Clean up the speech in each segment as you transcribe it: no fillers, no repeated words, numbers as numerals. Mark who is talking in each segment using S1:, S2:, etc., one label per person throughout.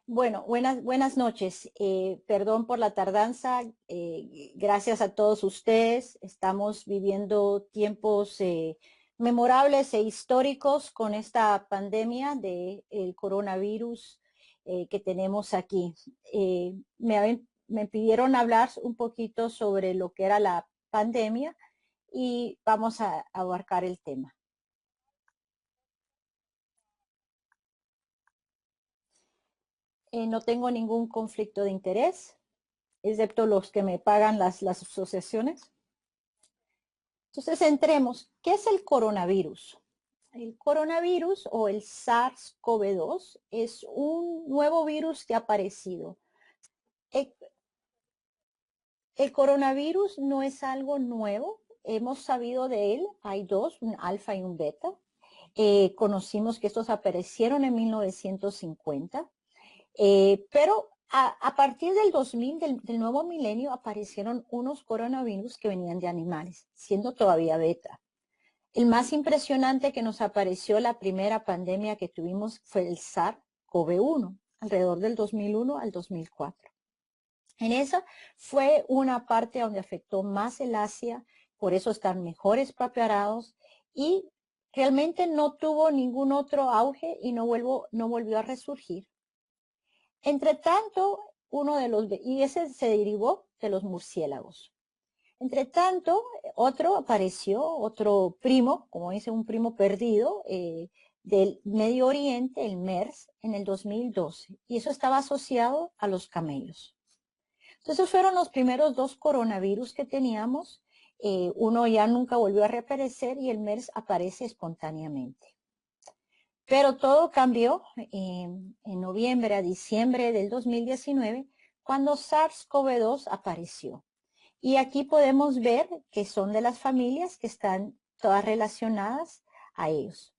S1: Bueno, buenas noches. Perdón por la tardanza. Gracias a todos ustedes. Estamos viviendo tiempos memorables e históricos con esta pandemia del coronavirus que tenemos aquí. Me pidieron hablar un poquito sobre lo que era la pandemia y vamos a abarcar el tema. No tengo ningún conflicto de interés, excepto los que me pagan las asociaciones. Entonces, entremos. ¿Qué es el coronavirus? El coronavirus o el SARS-CoV-2 es un nuevo virus que ha aparecido. El, el coronavirus no es algo nuevo. Hemos sabido de él. Hay dos, un alfa y un beta. Conocimos que estos aparecieron en 1950. Pero a partir del 2000, del nuevo milenio, aparecieron unos coronavirus que venían de animales, siendo todavía beta. El más impresionante que nos apareció la primera pandemia que tuvimos fue el SARS-CoV-1, alrededor del 2001 al 2004. En esa fue una parte donde afectó más el Asia, por eso están mejores preparados y realmente no tuvo ningún otro auge y no volvió a resurgir. Entre tanto, y ese se derivó de los murciélagos. Entre tanto, otro apareció, otro primo, como dice un primo perdido, del Medio Oriente, el MERS, en el 2012. Y eso estaba asociado a los camellos. Entonces fueron los primeros dos coronavirus que teníamos. Uno ya nunca volvió a reaparecer y el MERS aparece espontáneamente. Pero todo cambió en noviembre a diciembre del 2019, cuando SARS-CoV-2 apareció. Y aquí podemos ver que son de las familias que están todas relacionadas a ellos.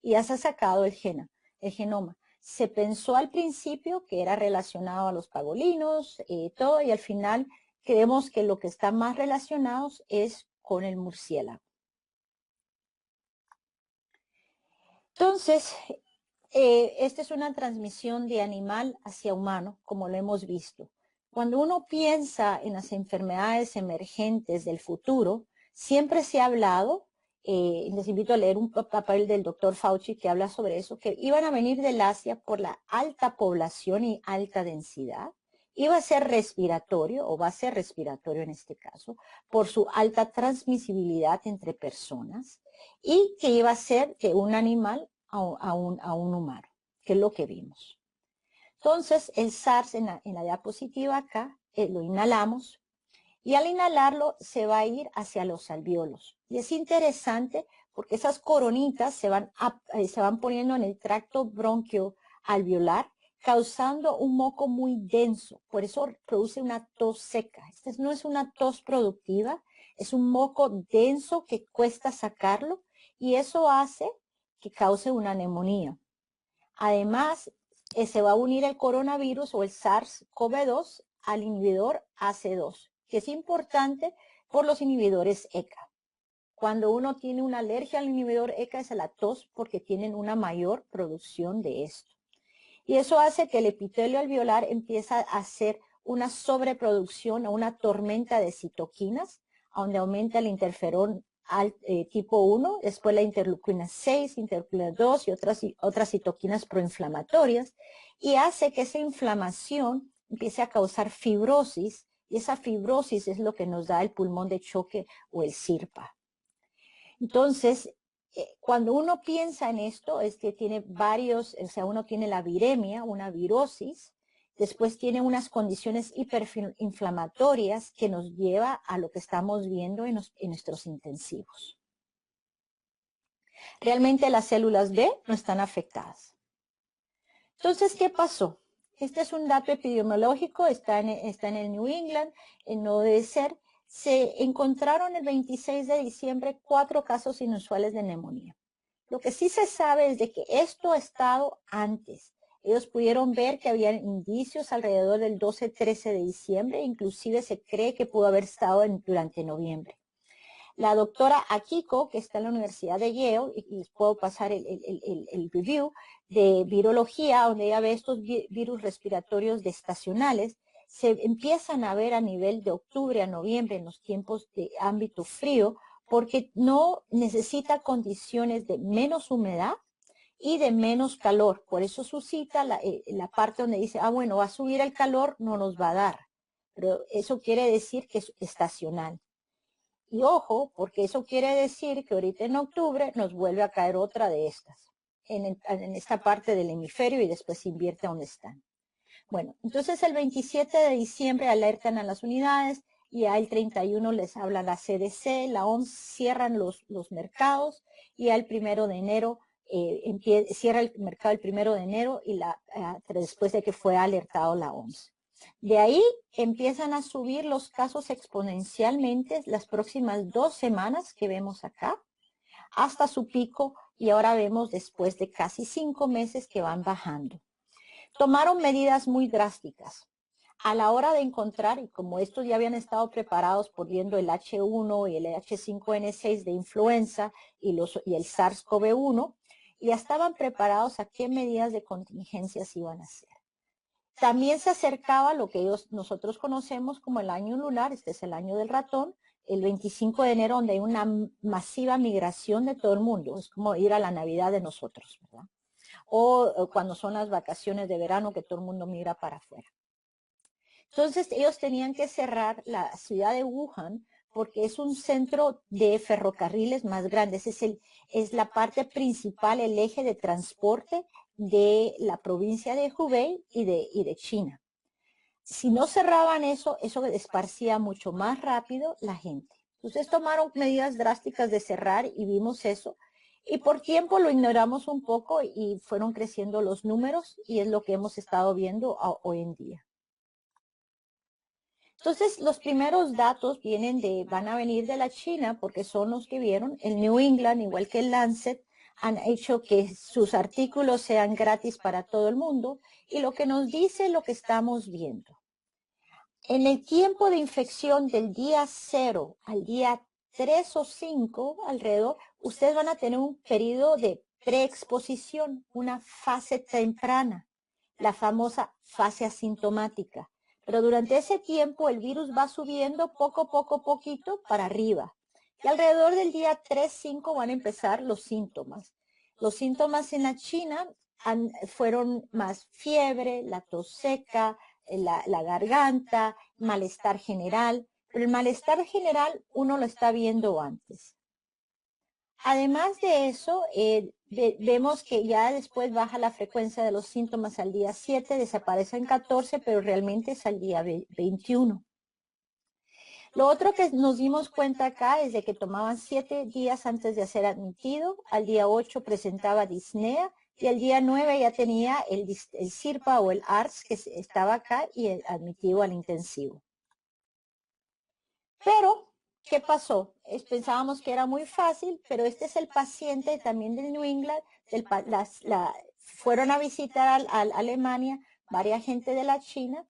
S1: Y ya se ha sacado el genoma. Se pensó al principio que era relacionado a los pangolinos, todo, y al final creemos que lo que está más relacionados es con el murciélago. Entonces, esta es una transmisión de animal hacia humano, como lo hemos visto. Cuando uno piensa en las enfermedades emergentes del futuro, siempre se ha hablado, les invito a leer un papel del doctor Fauci que habla sobre eso, que iban a venir del Asia por la alta población y alta densidad. Iba a ser respiratorio, o va a ser respiratorio en este caso, por su alta transmisibilidad entre personas, y que iba a ser de un animal a un humano, que es lo que vimos. Entonces, el SARS en la diapositiva acá, lo inhalamos y al inhalarlo se va a ir hacia los alvéolos. Y es interesante porque esas coronitas se van poniendo en el tracto bronquioalveolar, causando un moco muy denso. Por eso produce una tos seca. Esta no es una tos productiva, es un moco denso que cuesta sacarlo y eso hace que cause una neumonía. Además, se va a unir el coronavirus o el SARS-CoV-2 al inhibidor AC2, que es importante por los inhibidores ECA. Cuando uno tiene una alergia al inhibidor ECA es a la tos porque tienen una mayor producción de esto. Y eso hace que el epitelio alveolar empiece a hacer una sobreproducción o una tormenta de citoquinas, donde aumenta el interferón tipo 1, después la interleucina 6, interleucina 2 y otras citoquinas proinflamatorias, y hace que esa inflamación empiece a causar fibrosis, y esa fibrosis es lo que nos da el pulmón de choque o el SIRPA. Entonces, cuando uno piensa en esto, es que tiene varios, o sea, uno tiene la viremia, una virosis, después tiene unas condiciones hiperinflamatorias que nos lleva a lo que estamos viendo en nuestros intensivos. Realmente las células B no están afectadas. Entonces, ¿qué pasó? Este es un dato epidemiológico, está en el New England, no debe ser. Se encontraron el 26 de diciembre 4 casos inusuales de neumonía. Lo que sí se sabe es de que esto ha estado antes. Ellos pudieron ver que había indicios alrededor del 12-13 de diciembre, inclusive se cree que pudo haber estado durante noviembre. La doctora Akiko, que está en la Universidad de Yale, y les puedo pasar el review de virología, donde ella ve estos virus respiratorios estacionales, se empiezan a ver a nivel de octubre a noviembre en los tiempos de ámbito frío, porque no necesita condiciones de menos humedad y de menos calor. Por eso suscita la parte donde dice, bueno, va a subir el calor, no nos va a dar. Pero eso quiere decir que es estacional. Y ojo, porque eso quiere decir que ahorita en octubre nos vuelve a caer otra de estas, en esta parte del hemisferio y después se invierte donde están. Bueno, entonces el 27 de diciembre alertan a las unidades y ya el 31 les habla la CDC, la OMS, cierran los mercados y ya el 1 de enero cierra el mercado el 1 de enero y después de que fue alertado la OMS. De ahí empiezan a subir los casos exponencialmente las próximas 2 semanas que vemos acá, hasta su pico, y ahora vemos después de casi 5 meses que van bajando. Tomaron medidas muy drásticas. A la hora de encontrar, y como estos ya habían estado preparados por viendo el H1 y el H5N6 de influenza y el SARS-CoV-1, ya estaban preparados a qué medidas de contingencia se iban a hacer. También se acercaba lo que nosotros conocemos como el año lunar, este es el año del ratón, el 25 de enero, donde hay una masiva migración de todo el mundo. Es como ir a la Navidad de nosotros, ¿verdad? O cuando son las vacaciones de verano que todo el mundo migra para afuera. Entonces ellos tenían que cerrar la ciudad de Wuhan porque es un centro de ferrocarriles más grande. Es la parte principal, el eje de transporte de la provincia de Hubei y de China. Si no cerraban eso esparcía mucho más rápido la gente. Entonces tomaron medidas drásticas de cerrar y vimos eso. Y por tiempo lo ignoramos un poco y fueron creciendo los números y es lo que hemos estado viendo hoy en día. Entonces, los primeros datos van a venir de la China porque son los que vieron. El New England, igual que el Lancet, han hecho que sus artículos sean gratis para todo el mundo y lo que nos dice lo que estamos viendo. En el tiempo de infección del día 0 al día 3 o 5 alrededor, ustedes van a tener un periodo de preexposición, una fase temprana, la famosa fase asintomática. Pero durante ese tiempo el virus va subiendo poquito para arriba. Y alrededor del día 3-5 van a empezar los síntomas. Los síntomas en la China fueron más fiebre, la tos seca, la garganta, malestar general. Pero el malestar general uno lo está viendo antes. Además de eso, vemos que ya después baja la frecuencia de los síntomas al día 7, desaparece en 14, pero realmente es al día 21. Lo otro que nos dimos cuenta acá es de que tomaban 7 días antes de ser admitido, al día 8 presentaba disnea y al día 9 ya tenía el SIRPA o el ARS que estaba acá y admitido al intensivo. Pero ¿qué pasó? Pensábamos que era muy fácil, pero este es el paciente también del New England. Fueron a visitar a Alemania varias gente de la China,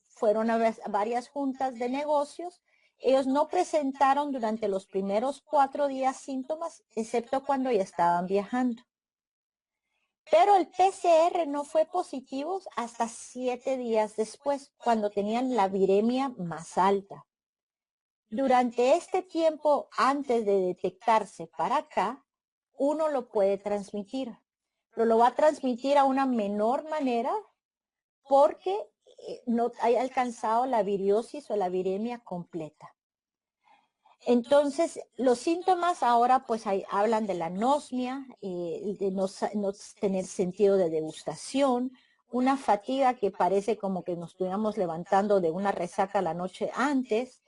S1: fueron a varias juntas de negocios. Ellos no presentaron durante los primeros 4 días síntomas, excepto cuando ya estaban viajando. Pero el PCR no fue positivo hasta 7 días después, cuando tenían la viremia más alta. Durante este tiempo, antes de detectarse para acá, uno lo puede transmitir, pero lo va a transmitir a una menor manera porque no haya alcanzado la viriosis o la viremia completa. Entonces, los síntomas ahora pues hablan de la anosmia, de no tener sentido de degustación, una fatiga que parece como que nos estuviéramos levantando de una resaca la noche antes,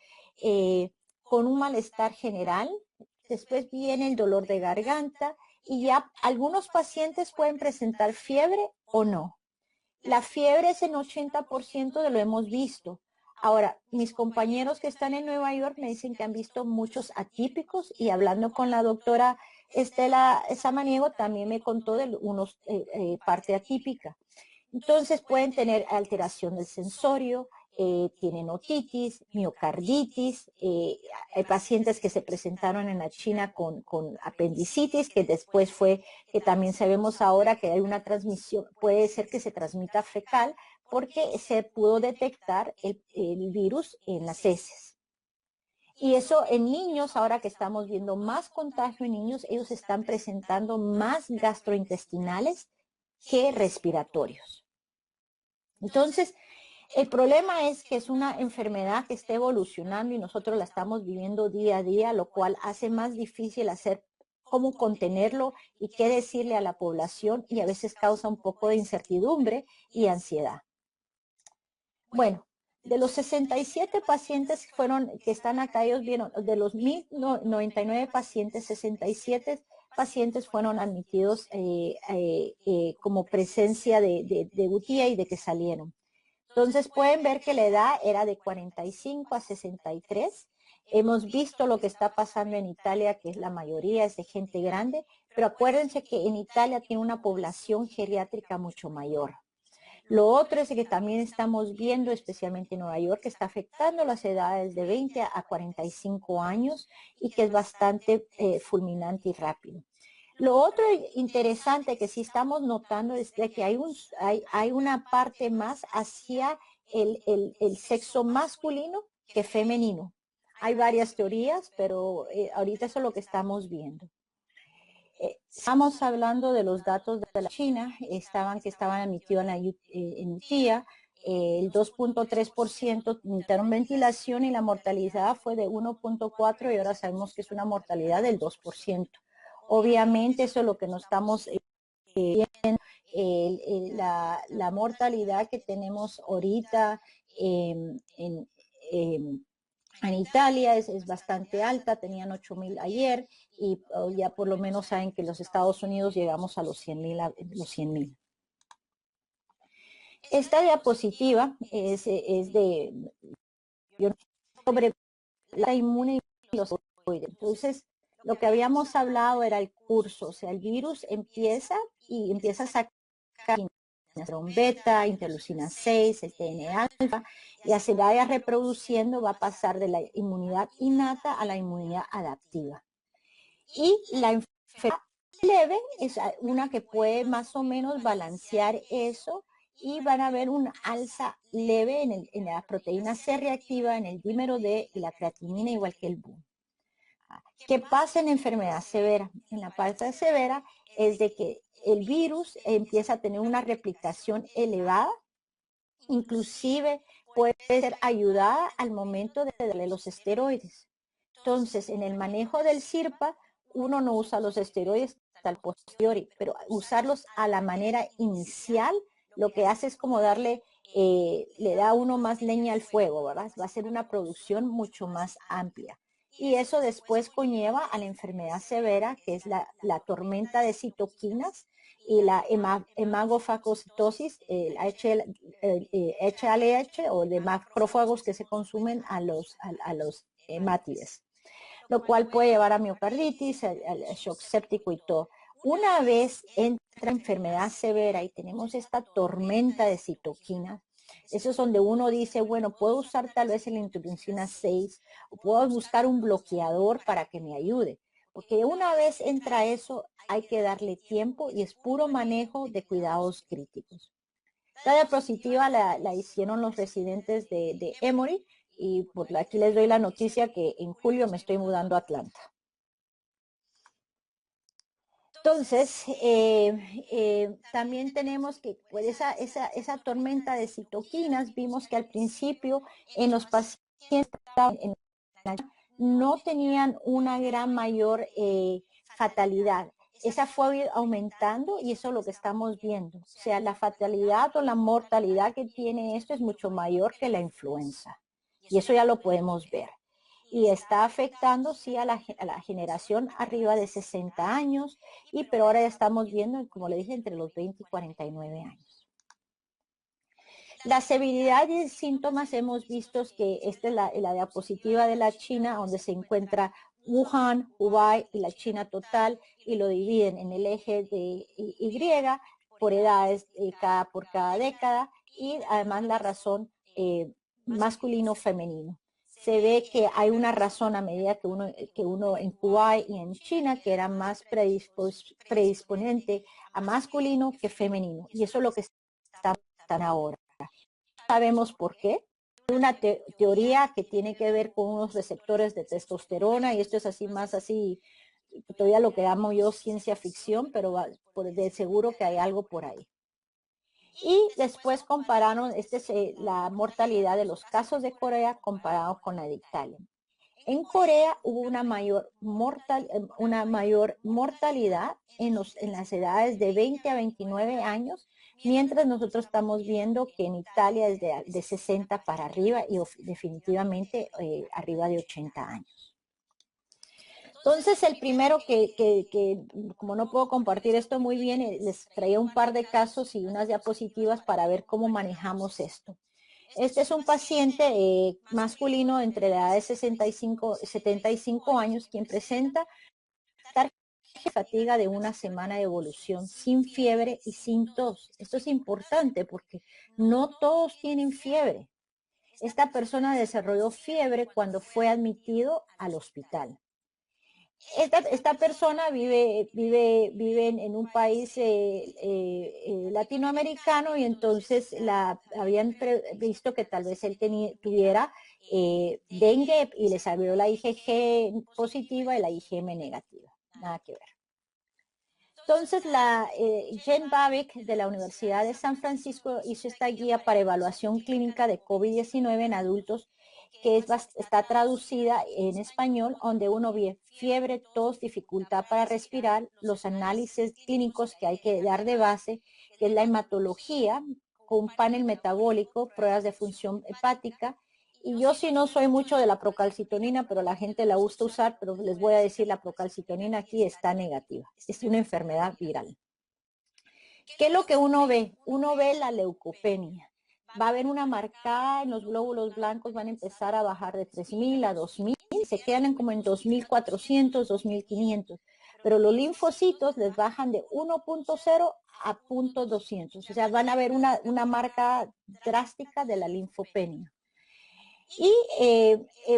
S1: con un malestar general. Después viene el dolor de garganta y ya algunos pacientes pueden presentar fiebre o no. La fiebre es en 80% de lo hemos visto. Ahora, mis compañeros que están en Nueva York me dicen que han visto muchos atípicos y hablando con la doctora Estela Samaniego también me contó de unos parte atípica. Entonces pueden tener alteración del sensorio, tienen otitis, miocarditis, hay pacientes que se presentaron en la China con apendicitis, que después fue, que también sabemos ahora que hay una transmisión, puede ser que se transmita fecal, porque se pudo detectar el virus en las heces. Y eso en niños, ahora que estamos viendo más contagio en niños, ellos están presentando más gastrointestinales que respiratorios. Entonces, el problema es que es una enfermedad que está evolucionando y nosotros la estamos viviendo día a día, lo cual hace más difícil hacer cómo contenerlo y qué decirle a la población, y a veces causa un poco de incertidumbre y ansiedad. Bueno, de los 67 pacientes que están acá, ellos vieron, de los 1099 pacientes, 67 pacientes fueron admitidos como presencia de UTI y de que salieron. Entonces pueden ver que la edad era de 45 a 63. Hemos visto lo que está pasando en Italia, que es la mayoría es de gente grande, pero acuérdense que en Italia tiene una población geriátrica mucho mayor. Lo otro es que también estamos viendo, especialmente en Nueva York, que está afectando las edades de 20 a 45 años y que es bastante fulminante y rápido. Lo otro interesante que sí estamos notando es de que hay una parte más hacia el sexo masculino que femenino. Hay varias teorías, pero ahorita eso es lo que estamos viendo. Estamos hablando de los datos de la China, que estaban admitidos en UTIA, el 2.3% necesitaron ventilación y la mortalidad fue de 1.4 y ahora sabemos que es una mortalidad del 2%. Obviamente eso es lo que nos estamos viendo, la mortalidad que tenemos ahorita en Italia es bastante alta, tenían 8,000 ayer y ya por lo menos saben que en los Estados Unidos llegamos a los 100,000. Esta diapositiva es sobre la inmune y los esteroides. Entonces, lo que habíamos hablado era el curso, o sea, el virus empieza a sacar interleucina beta, interleucina 6, el TNA-alfa, y se vaya reproduciendo, va a pasar de la inmunidad innata a la inmunidad adaptiva. Y la enfermedad leve es una que puede más o menos balancear eso, y van a ver una alza leve en la proteína C reactiva, en el dímero D y la creatinina, igual que el BUN. ¿Qué pasa en enfermedad severa? En la parte severa es de que el virus empieza a tener una replicación elevada, inclusive puede ser ayudada al momento de darle los esteroides. Entonces, en el manejo del SIRPA, uno no usa los esteroides hasta el posteriori, pero usarlos a la manera inicial, lo que hace es como darle, le da a uno más leña al fuego, ¿verdad? Va a ser una producción mucho más amplia. Y eso después conlleva a la enfermedad severa, que es la tormenta de citoquinas y la hemagofagocitosis, el HLH o de macrófagos que se consumen a los hemátides, lo cual puede llevar a miocarditis, al shock séptico y todo. Una vez entra enfermedad severa y tenemos esta tormenta de citoquinas, eso es donde uno dice, bueno, puedo usar tal vez la interleucina 6 o puedo buscar un bloqueador para que me ayude. Porque una vez entra eso, hay que darle tiempo y es puro manejo de cuidados críticos. Esta diapositiva la hicieron los residentes de Emory y por aquí les doy la noticia que en julio me estoy mudando a Atlanta. Entonces, también tenemos que pues, esa tormenta de citoquinas, vimos que al principio en los pacientes no tenían una gran mayor fatalidad. Esa fue aumentando y eso es lo que estamos viendo. O sea, la fatalidad o la mortalidad que tiene esto es mucho mayor que la influenza. Y eso ya lo podemos ver. Y está afectando, sí, a la generación arriba de 60 años, pero ahora ya estamos viendo, como le dije, entre los 20 y 49 años. La severidad y síntomas hemos visto que esta es la diapositiva de la China, donde se encuentra Wuhan, Hubei y la China total, y lo dividen en el eje de Y por edades por cada década, y además la razón masculino femenino. Se ve que hay una razón a medida que uno en Kuwait y en China que era más predisponente a masculino que femenino. Y eso es lo que están ahora. Sabemos por qué. Una teoría que tiene que ver con unos receptores de testosterona y esto es así más así, todavía lo que llamo yo ciencia ficción, pero de seguro que hay algo por ahí. Y después compararon la mortalidad de los casos de Corea comparado con la de Italia. En Corea hubo una mayor mortalidad en las edades de 20 a 29 años, mientras nosotros estamos viendo que en Italia es de 60 para arriba y definitivamente arriba de 80 años. Entonces, el primero como no puedo compartir esto muy bien, les traía un par de casos y unas diapositivas para ver cómo manejamos esto. Este es un paciente masculino entre la edad de 65 y 75 años, quien presenta fatiga de una semana de evolución, sin fiebre y sin tos. Esto es importante porque no todos tienen fiebre. Esta persona desarrolló fiebre cuando fue admitido al hospital. Esta persona vive en un país latinoamericano y entonces habían visto que tal vez él tuviera dengue y le salió la IgG positiva y la IgM negativa. Nada que ver. Entonces, Jen Babic de la Universidad de San Francisco hizo esta guía para evaluación clínica de COVID-19 en adultos que está traducida en español, donde uno ve fiebre, tos, dificultad para respirar, los análisis clínicos que hay que dar de base, que es la hematología, con un panel metabólico, pruebas de función hepática. Y yo sí no soy mucho de la procalcitonina, pero la gente la gusta usar, pero les voy a decir, la procalcitonina aquí está negativa. Es una enfermedad viral. ¿Qué es lo que uno ve? Uno ve la leucopenia. Va a haber una marcada en los glóbulos blancos, van a empezar a bajar de 3.000 a 2.000, se quedan como en 2.400, 2.500. Pero los linfocitos les bajan de 1.0 a 0.200. O sea, van a ver una marca drástica de la linfopenia. Y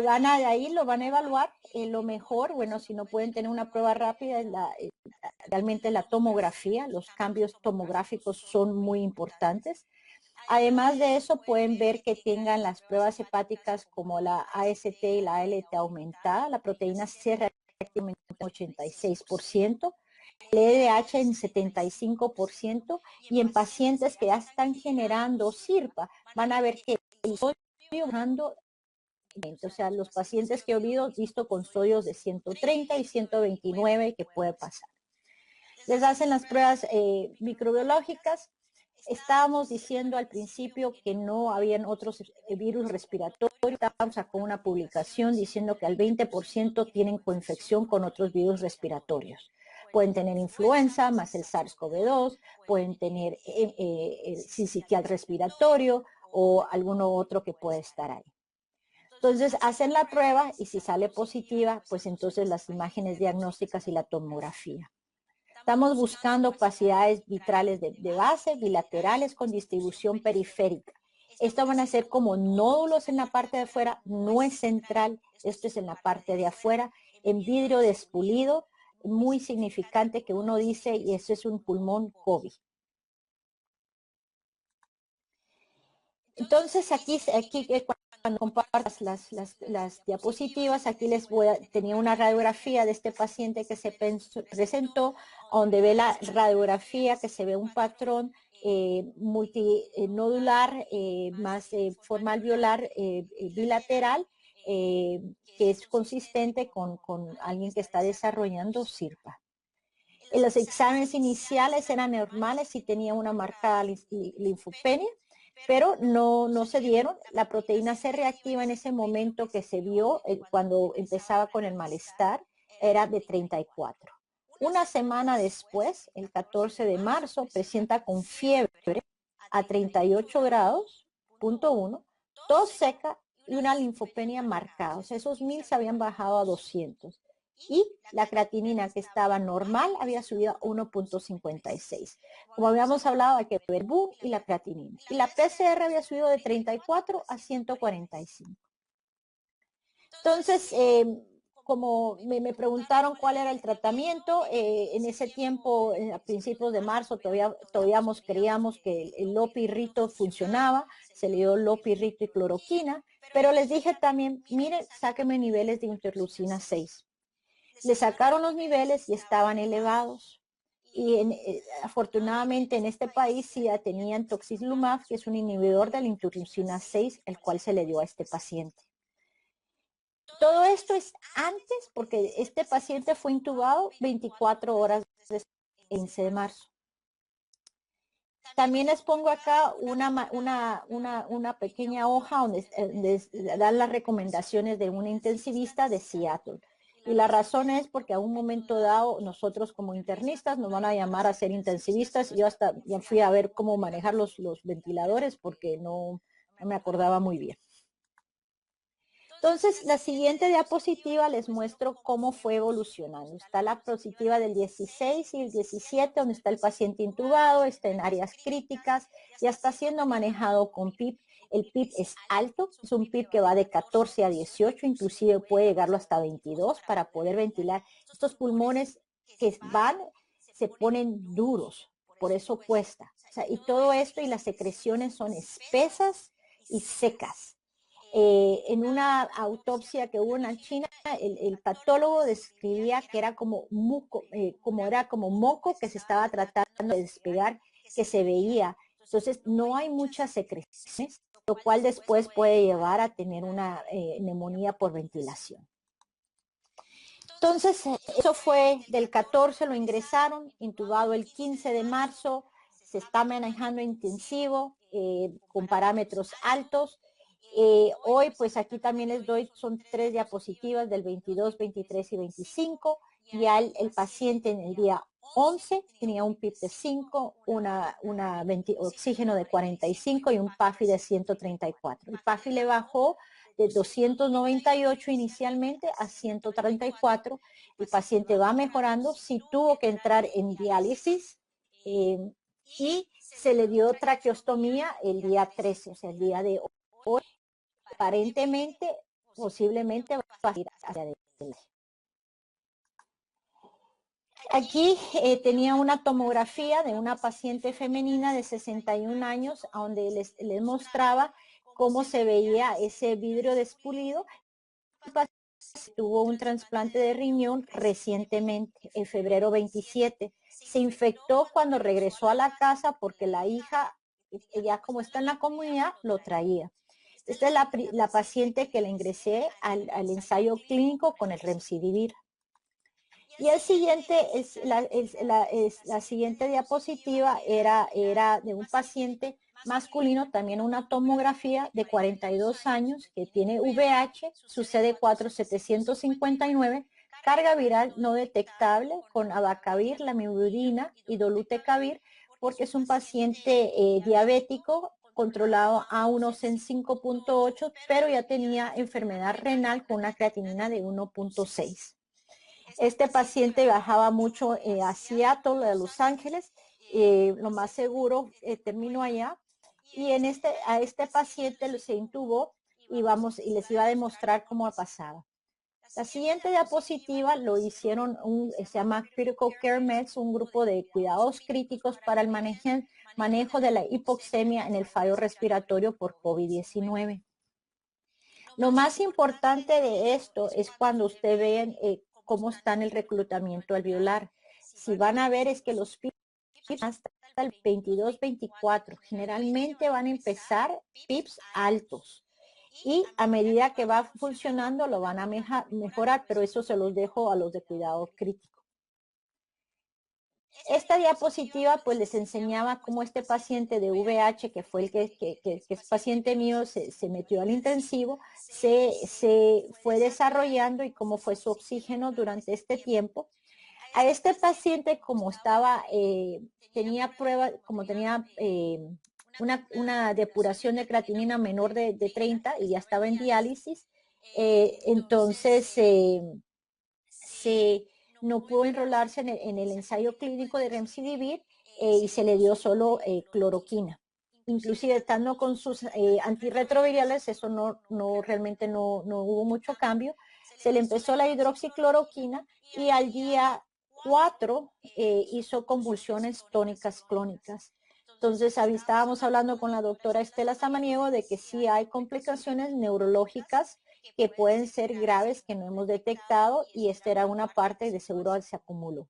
S1: van a de ahí, lo van a evaluar. Lo mejor, bueno, si no pueden tener una prueba rápida, es realmente la tomografía. Los cambios tomográficos son muy importantes. Además de eso, pueden ver que tengan las pruebas hepáticas como la AST y la ALT aumentada, la proteína C reactiva en 86%, el LDH en 75%, y en pacientes que ya están generando SIRPA, van a ver que el sodio bajando. O sea, los pacientes que he visto con sodios de 130 y 129 que puede pasar. Les hacen las pruebas microbiológicas. Estábamos diciendo al principio que no habían otros virus respiratorios. Estábamos con una publicación diciendo que al 20% tienen coinfección con otros virus respiratorios. Pueden tener influenza más el SARS-CoV-2, pueden tener sincitial respiratorio o alguno otro que puede estar ahí. Entonces hacen la prueba y si sale positiva, pues entonces las imágenes diagnósticas y la tomografía. Estamos buscando opacidades vitrales de base, bilaterales con distribución periférica. Esto van a ser como nódulos en la parte de afuera, no es central, esto es en la parte de afuera, en vidrio despulido, muy significante que uno dice, y eso es un pulmón COVID. Entonces aquí cuando compartas las diapositivas, aquí tenía una radiografía de este paciente que se presentó, donde ve la radiografía que se ve un patrón multinodular más forma alveolar bilateral, que es consistente con alguien que está desarrollando SIRPA. Los exámenes iniciales eran normales y tenía una marcada linfopenia, pero no se dieron. La proteína C reactiva en ese momento que se vio cuando empezaba con el malestar era de 34. Una semana después, el 14 de marzo, presenta con fiebre a 38 grados, punto 1, tos seca y una linfopenia marcada. O sea, esos 1.000 se habían bajado a 200. y la creatinina que estaba normal había subido a 1.56. Como habíamos hablado, hay que ver BUN y la creatinina. Y la PCR había subido de 34 a 145. Entonces, como me preguntaron cuál era el tratamiento, en ese tiempo, a principios de marzo, todavía creíamos que el lopirrito funcionaba, se le dio lopirrito y cloroquina, pero les dije también, miren, sáquenme niveles de interleucina 6. Le sacaron los niveles y estaban elevados. Y afortunadamente en este país sí ya tenían toxilumab, que es un inhibidor de la interleucina 6, el cual se le dio a este paciente. Todo esto es antes, porque este paciente fue intubado 24 horas después del 15 de marzo. También les pongo acá una pequeña hoja donde dan las recomendaciones de un intensivista de Seattle. Y la razón es porque a un momento dado nosotros como internistas nos van a llamar a ser intensivistas. Yo hasta ya fui a ver cómo manejar los ventiladores porque no me acordaba muy bien. Entonces, la siguiente diapositiva les muestro cómo fue evolucionando. Está la diapositiva del 16 y el 17, donde está el paciente intubado, está en áreas críticas, ya está siendo manejado con PIP. El PIP es alto, es un PIP que va de 14 a 18, inclusive puede llegarlo hasta 22 para poder ventilar. Estos pulmones que se ponen duros, por eso cuesta. O sea, y todo esto y las secreciones son espesas y secas. En una autopsia que hubo en China, el patólogo describía que era como muco, como moco que se estaba tratando de despegar, que se veía. Entonces, no hay muchas secreciones, lo cual después puede llevar a tener una neumonía por ventilación. Entonces, eso fue del 14, lo ingresaron, intubado el 15 de marzo, se está manejando intensivo, con parámetros altos. Hoy, pues aquí también les doy, son 3 diapositivas del 22, 23 y 25. Ya el paciente en el día 11 tenía un PIP de 5, oxígeno de 45 y un PAFI de 134. El PAFI le bajó de 298 inicialmente a 134. El paciente va mejorando, sí tuvo que entrar en diálisis y se le dio traqueostomía el día 13, o sea, el día de hoy. Aparentemente, posiblemente va a ir hacia adelante. Aquí tenía una tomografía de una paciente femenina de 61 años, donde les mostraba cómo se veía ese vidrio despulido. Tuvo un trasplante de riñón recientemente, en febrero 27. Se infectó cuando regresó a la casa porque la hija, ella como está en la comunidad, lo traía. Esta es la paciente que le ingresé al ensayo clínico con el remdesivir. Y el siguiente la siguiente diapositiva era de un paciente masculino, también una tomografía de 42 años que tiene VH, su CD4-759, carga viral no detectable con abacavir, lamivudina y dolutegravir, porque es un paciente diabético controlado a unos en 5.8, pero ya tenía enfermedad renal con una creatinina de 1.6. Este paciente viajaba mucho a Seattle, a Los Ángeles, lo más seguro terminó allá, y a este paciente se intubó y les iba a demostrar cómo pasaba. La siguiente diapositiva lo hicieron, se llama Critical Care Meds, un grupo de cuidados críticos para el manejo de la hipoxemia en el fallo respiratorio por COVID-19. Lo más importante de esto es cuando ustedes ven cómo está en el reclutamiento alveolar. Si van a ver es que los PIPs hasta el 22-24 generalmente van a empezar PIPs altos y a medida que va funcionando lo van a mejorar, pero eso se los dejo a los de cuidado crítico. Esta diapositiva pues les enseñaba cómo este paciente de VH, que fue el que es paciente mío, se metió al intensivo, se fue desarrollando y cómo fue su oxígeno durante este tiempo. A este paciente, como tenía prueba, como tenía una depuración de creatinina menor de 30 y ya estaba en diálisis, entonces no pudo enrolarse en el ensayo clínico de Remdesivir y se le dio solo cloroquina. Inclusive estando con sus antirretrovirales, eso realmente no hubo mucho cambio. Se le empezó la hidroxicloroquina y al día 4 hizo convulsiones tónicas clónicas. Entonces, estábamos hablando con la doctora Estela Samaniego de que sí hay complicaciones neurológicas que pueden ser graves que no hemos detectado y esta era una parte de seguro se acumuló.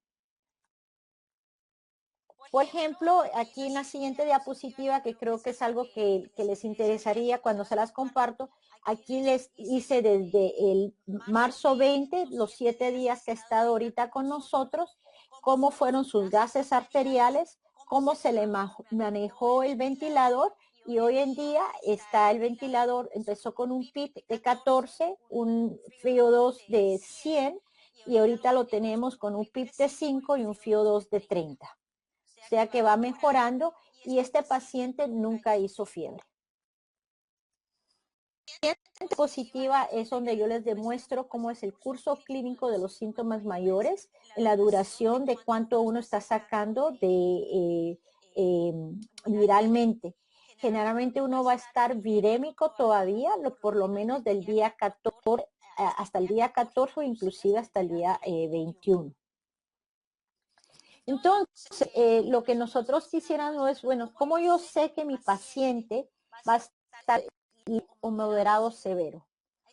S1: Por ejemplo, aquí en la siguiente diapositiva, que creo que es algo que les interesaría cuando se las comparto, aquí les hice desde el marzo 20, los 7 días que ha estado ahorita con nosotros, cómo fueron sus gases arteriales, cómo se le manejó el ventilador y hoy en día está el ventilador, empezó con un PIP de 14, un FiO2 de 100 y ahorita lo tenemos con un PIP de 5 y un FiO2 de 30. O sea que va mejorando y este paciente nunca hizo fiebre. La diapositiva es donde yo les demuestro cómo es el curso clínico de los síntomas mayores, la duración de cuánto uno está sacando de viralmente. Generalmente uno va a estar virémico todavía, por lo menos del día 14 hasta el día 14 o inclusive hasta el día 21. Entonces, lo que nosotros quisiéramos es, bueno, ¿cómo yo sé que mi paciente va a estar o moderado severo?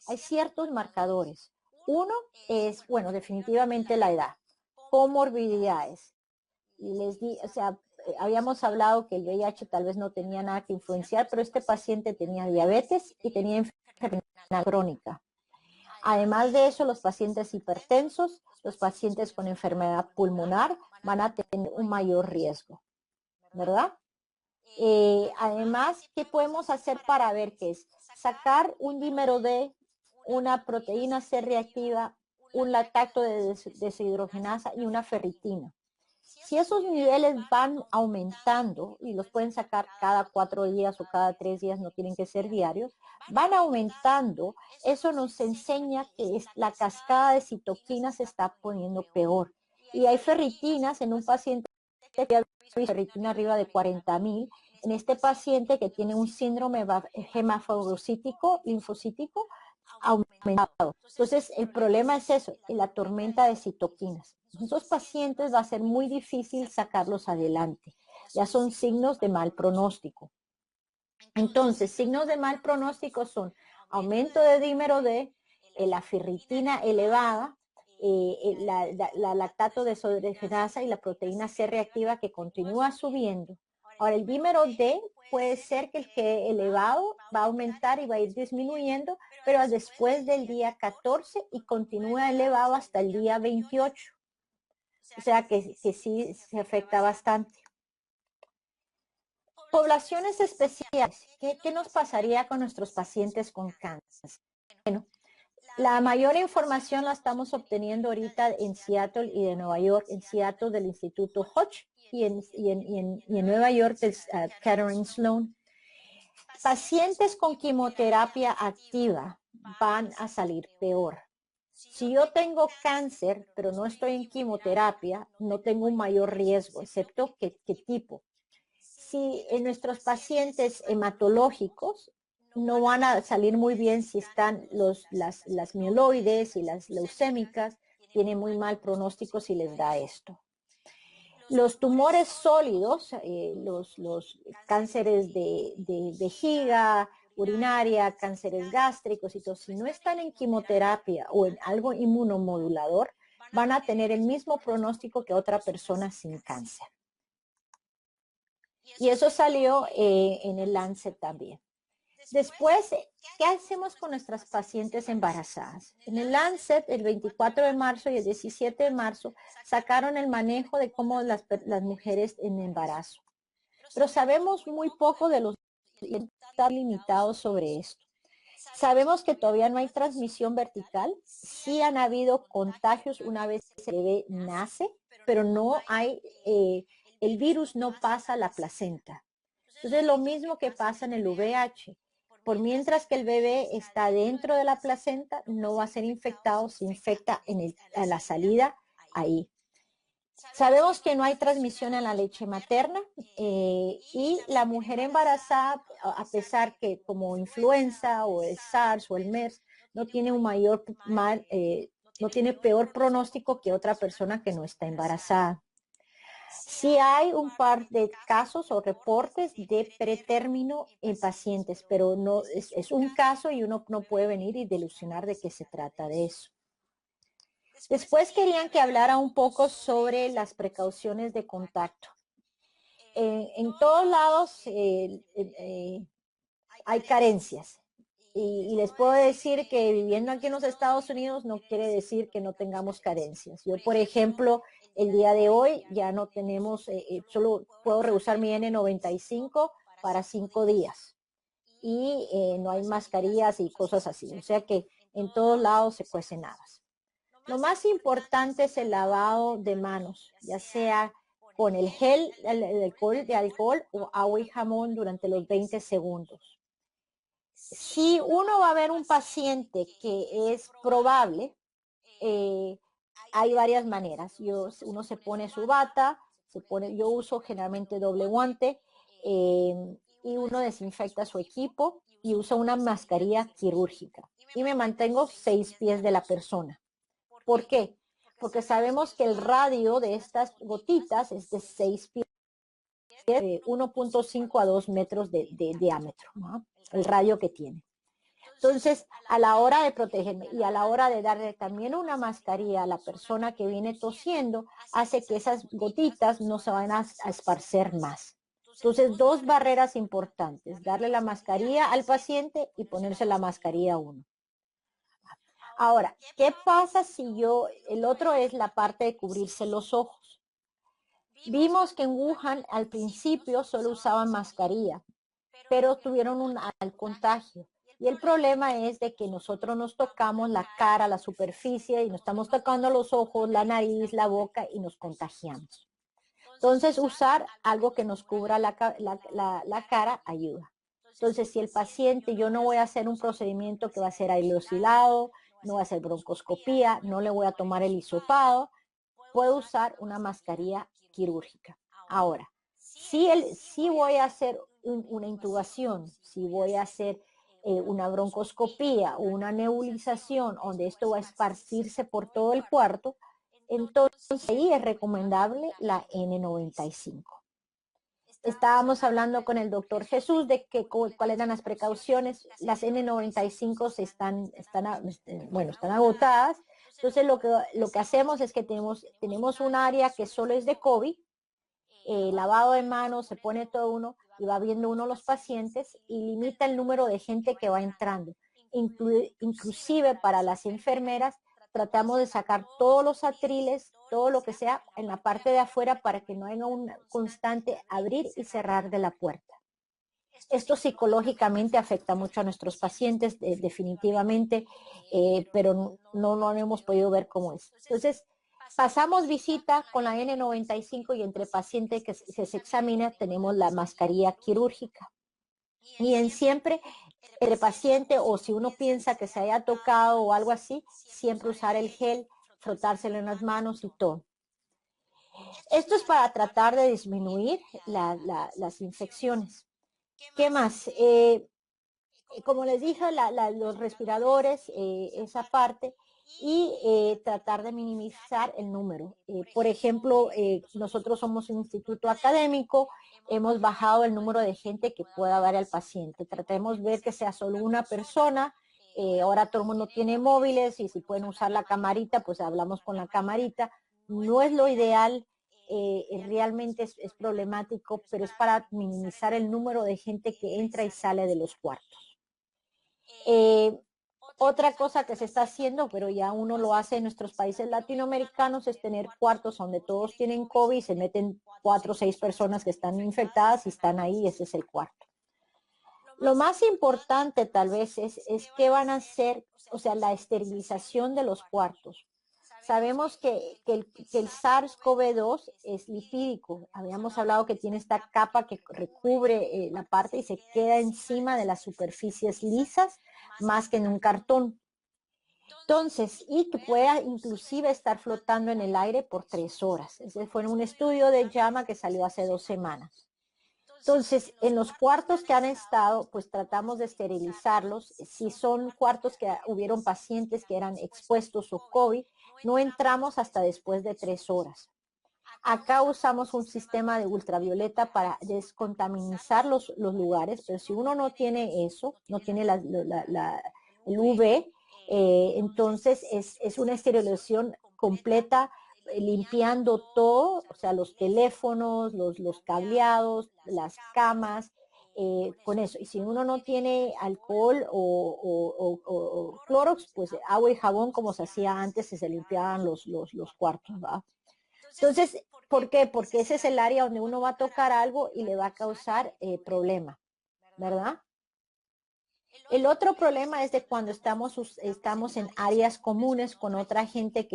S1: Hay ciertos marcadores. Uno es, bueno, definitivamente la edad, comorbilidades. Y o sea, habíamos hablado que el VIH tal vez no tenía nada que influenciar, pero este paciente tenía diabetes y tenía enfermedad crónica. Además de eso, los pacientes hipertensos, los pacientes con enfermedad pulmonar van a tener un mayor riesgo, ¿verdad? Además, ¿qué podemos hacer para ver qué es? Sacar un dímero D, una proteína C reactiva, un lactato de deshidrogenasa y una ferritina. Si esos niveles van aumentando, y los pueden sacar cada 4 días o cada 3 días, no tienen que ser diarios, van aumentando, eso nos enseña que la cascada de citoquinas se está poniendo peor. Y hay ferritinas en un paciente que tiene ferritina arriba de 40,000, en este paciente que tiene un síndrome hematopoietíco, linfocítico, aumentado. Entonces, el problema es eso, la tormenta de citoquinas. Esos pacientes va a ser muy difícil sacarlos adelante. Ya son signos de mal pronóstico. Entonces, signos de mal pronóstico son aumento de dímero D, la ferritina elevada, la lactato deshidrogenasa y la proteína C reactiva que continúa subiendo. Ahora, el dímero D puede ser que el que elevado va a aumentar y va a ir disminuyendo, pero después del día 14 y continúa elevado hasta el día 28. O sea que sí se afecta bastante. Poblaciones especiales. ¿Qué nos pasaría con nuestros pacientes con cáncer? Bueno, la mayor información la estamos obteniendo ahorita en Seattle y de Nueva York. En Seattle del Instituto Hodge y en Nueva York del Catherine Sloan. Pacientes con quimioterapia activa van a salir peor. Si yo tengo cáncer, pero no estoy en quimioterapia, no tengo un mayor riesgo, excepto qué tipo. Si en nuestros pacientes hematológicos no van a salir muy bien si están las mieloides y las leucémicas, tiene muy mal pronóstico si les da esto. Los tumores sólidos, los cánceres de vejiga, urinaria, cánceres gástricos y todo, si no están en quimioterapia o en algo inmunomodulador, van a tener el mismo pronóstico que otra persona sin cáncer. Y eso salió en el Lancet también. Después, ¿qué hacemos con nuestras pacientes embarazadas? En el Lancet, el 24 de marzo y el 17 de marzo, sacaron el manejo de cómo las mujeres en embarazo. Pero sabemos muy poco de los limitados sobre esto. Sabemos que todavía no hay transmisión vertical. Sí han habido contagios una vez que el bebé nace, pero no hay, el virus no pasa a la placenta. Entonces, lo mismo que pasa en el VIH. por mientras que el bebé está dentro de la placenta, no va a ser infectado, se infecta a la salida ahí. Sabemos que no hay transmisión en la leche materna y la mujer embarazada, a pesar que como influenza o el SARS o el MERS, no tiene un no tiene peor pronóstico que otra persona que no está embarazada. Sí hay un par de casos o reportes de pretérmino en pacientes, pero no es un caso y uno no puede venir y delusionar de que se trata de eso. Después querían que hablara un poco sobre las precauciones de contacto. En todos lados hay carencias. Y les puedo decir que viviendo aquí en los Estados Unidos no quiere decir que no tengamos carencias. Yo, por ejemplo, el día de hoy ya no tenemos, solo puedo rehusar mi N95 para 5 días. Y no hay mascarillas y cosas así. O sea que en todos lados se cuecen habas. Lo más importante es el lavado de manos, ya sea con el gel de alcohol o agua y jabón durante los 20 segundos. Si uno va a ver un paciente que es probable, hay varias maneras. Uno se pone su bata, yo uso generalmente doble guante y uno desinfecta su equipo y usa una mascarilla quirúrgica. Y me mantengo 6 pies de la persona. ¿Por qué? Porque sabemos que el radio de estas gotitas es de 6 pies, 1.5 a 2 metros de diámetro, ¿no? El radio que tiene. Entonces, a la hora de protegerme y a la hora de darle también una mascarilla a la persona que viene tosiendo, hace que esas gotitas no se van a esparcer más. Entonces, 2 barreras importantes, darle la mascarilla al paciente y ponerse la mascarilla a uno. Ahora, ¿qué pasa si el otro es la parte de cubrirse los ojos? Vimos que en Wuhan al principio solo usaban mascarilla, pero tuvieron al contagio. Y el problema es de que nosotros nos tocamos la cara, la superficie, y nos estamos tocando los ojos, la nariz, la boca, y nos contagiamos. Entonces, usar algo que nos cubra la cara ayuda. Entonces, si el paciente, yo no voy a hacer un procedimiento que va a ser ailosilado, no voy a hacer broncoscopía, no le voy a tomar el hisopado, puedo usar una mascarilla quirúrgica. Ahora, si voy a hacer una intubación, si voy a hacer una broncoscopía o una nebulización donde esto va a esparcirse por todo el cuarto, entonces ahí es recomendable la N95. Estábamos hablando con el doctor Jesús de cuáles eran las precauciones. Las N95 están agotadas. Entonces lo que hacemos es que tenemos un área que solo es de COVID, lavado de manos, se pone todo uno y va viendo uno los pacientes y limita el número de gente que va entrando. Inclusive para las enfermeras tratamos de sacar todos los atriles, todo lo que sea en la parte de afuera para que no haya un constante abrir y cerrar de la puerta. Esto psicológicamente afecta mucho a nuestros pacientes, definitivamente, pero no lo hemos podido ver cómo es. Entonces, pasamos visita con la N95 y entre pacientes que se examina tenemos la mascarilla quirúrgica. Y siempre entre paciente o si uno piensa que se haya tocado o algo así, siempre usar el gel, frotárselo en las manos y todo. Esto es para tratar de disminuir las infecciones. ¿Qué más? Como les dije, los respiradores, esa parte, y tratar de minimizar el número. Por ejemplo, nosotros somos un instituto académico, hemos bajado el número de gente que pueda ver al paciente. Tratemos de ver que sea solo una persona. Ahora todo el mundo tiene móviles y si pueden usar la camarita, pues hablamos con la camarita. No es lo ideal. Realmente es problemático, pero es para minimizar el número de gente que entra y sale de los cuartos. Otra cosa que se está haciendo, pero ya uno lo hace en nuestros países latinoamericanos, es tener cuartos donde todos tienen COVID, se meten 4 o 6 personas que están infectadas y están ahí, ese es el cuarto. Lo más importante tal vez es qué van a hacer, o sea, la esterilización de los cuartos. Sabemos que el SARS-CoV-2 es lipídico. Habíamos hablado que tiene esta capa que recubre la parte y se queda encima de las superficies lisas, más que en un cartón. Entonces, y que pueda inclusive estar flotando en el aire por 3 horas. Ese fue un estudio de JAMA que salió hace 2 semanas. Entonces, en los cuartos que han estado, pues tratamos de esterilizarlos. Si son cuartos que hubieron pacientes que eran expuestos a COVID, no entramos hasta después de 3 horas. Acá usamos un sistema de ultravioleta para descontaminizar los lugares, pero si uno no tiene eso, no tiene el UV, entonces es una esterilización completa, limpiando todo, o sea, los teléfonos, los cableados, las camas, con eso. Y si uno no tiene alcohol o Clorox, pues agua y jabón, como se hacía antes, se limpiaban los cuartos, ¿va? Entonces, ¿por qué? Porque ese es el área donde uno va a tocar algo y le va a causar problema, ¿verdad? El otro problema es de cuando estamos en áreas comunes con otra gente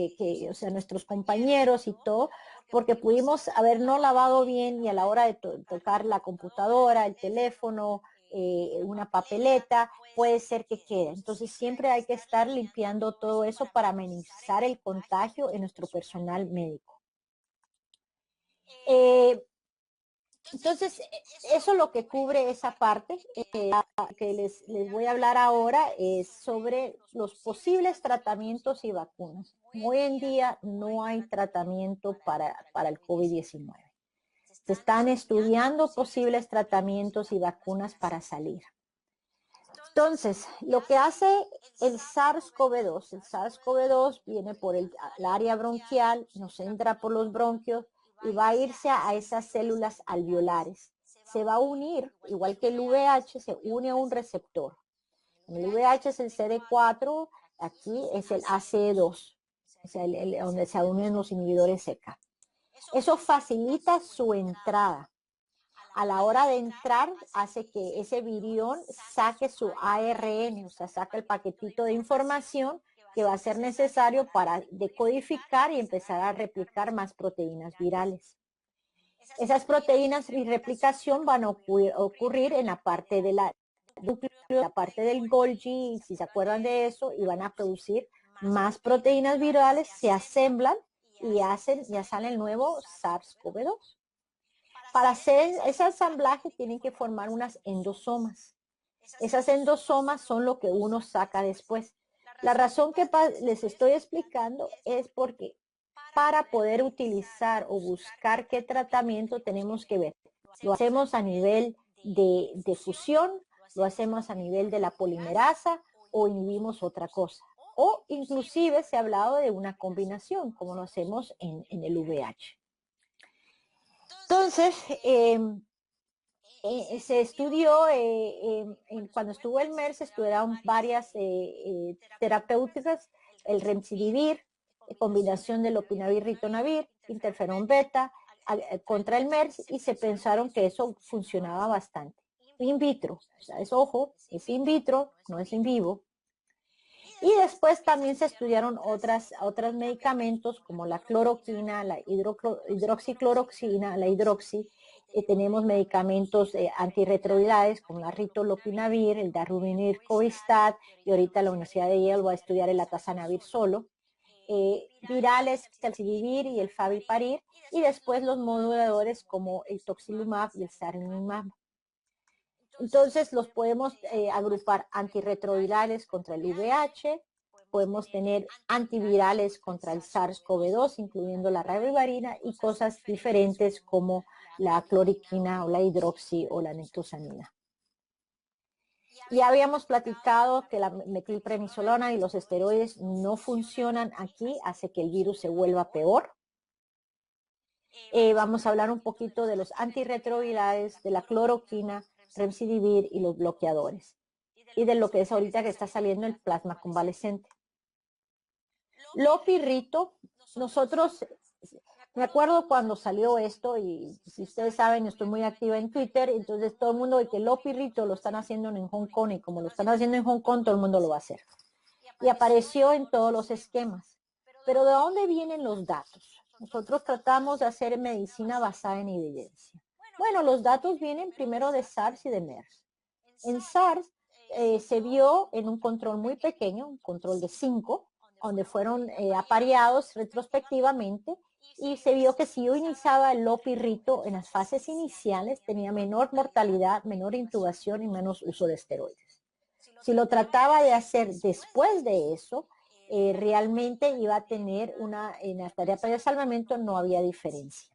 S1: o sea, nuestros compañeros y todo, porque pudimos haber no lavado bien y a la hora de tocar la computadora, el teléfono, una papeleta, puede ser que quede. Entonces siempre hay que estar limpiando todo eso para amenizar el contagio en nuestro personal médico. Entonces, eso es lo que cubre esa parte. Que les voy a hablar ahora es sobre los posibles tratamientos y vacunas. Hoy en día no hay tratamiento para el COVID-19. Se están estudiando posibles tratamientos y vacunas para salir. Entonces, lo que hace el SARS-CoV-2 viene por el área bronquial, nos entra por los bronquios y va a irse a esas células alveolares. Se va a unir, igual que el VIH, se une a un receptor. El VIH es el CD4, aquí es el ACE2, o sea, donde se unen los inhibidores CK. Eso facilita su entrada. A la hora de entrar hace que ese virión saque su ARN, o sea, saca el paquetito de información que va a ser necesario para decodificar y empezar a replicar más proteínas virales. Esas proteínas y replicación van a ocurrir en la parte de la parte del Golgi, si se acuerdan de eso, y van a producir más proteínas virales, se asemblan y ya sale el nuevo SARS-CoV-2. Para hacer ese ensamblaje tienen que formar unas endosomas. Esas endosomas son lo que uno saca después. La razón que les estoy explicando es porque para poder utilizar o buscar qué tratamiento tenemos que ver. Lo hacemos a nivel de fusión, lo hacemos a nivel de la polimerasa o inhibimos otra cosa. O inclusive se ha hablado de una combinación, como lo hacemos en el VIH. Entonces, se estudió, cuando estuvo el MERS, se estudiaron varias terapéuticas, el remdesivir, combinación de lopinavir, ritonavir, interferón beta, contra el MERS, y se pensaron que eso funcionaba bastante. In vitro, o sea, ojo, es in vitro, no es in vivo. Y después también se estudiaron otros medicamentos como la cloroquina, la hidroxicloroxina, la hidroxi. Tenemos medicamentos antirretrovirales como la ritolopinavir, el darunavir covistat, y ahorita la Universidad de Yale va a estudiar el atazanavir solo. Virales, el calcidivir y el favipiravir, y después los moduladores como el toxilumab y el sarilumab. Entonces los podemos agrupar antirretrovirales contra el VIH, podemos tener antivirales contra el SARS-CoV-2, incluyendo la ribavirina, y cosas diferentes como la cloroquina o la hidroxi o la netosamina. Ya habíamos platicado que la metilprednisolona y los esteroides no funcionan aquí, hace que el virus se vuelva peor. Vamos a hablar un poquito de los antirretrovirales, de la cloroquina, remdesivir y los bloqueadores, y de lo que es ahorita que está saliendo el plasma convalescente. Lopirrito, nosotros, me acuerdo cuando salió esto, y si ustedes saben, estoy muy activa en Twitter, entonces todo el mundo de que Lopirrito lo están haciendo en Hong Kong, y como lo están haciendo en Hong Kong, todo el mundo lo va a hacer. Y apareció en todos los esquemas. Pero ¿de dónde vienen los datos? Nosotros tratamos de hacer medicina basada en evidencia. Bueno, los datos vienen primero de SARS y de MERS. En SARS se vio en un control muy pequeño, un control de 5, donde fueron apareados retrospectivamente, y se vio que si yo iniciaba el lopirrito en las fases iniciales, tenía menor mortalidad, menor intubación y menos uso de esteroides. Si lo trataba de hacer después de eso, realmente iba a tener en la terapia de salvamento no había diferencia.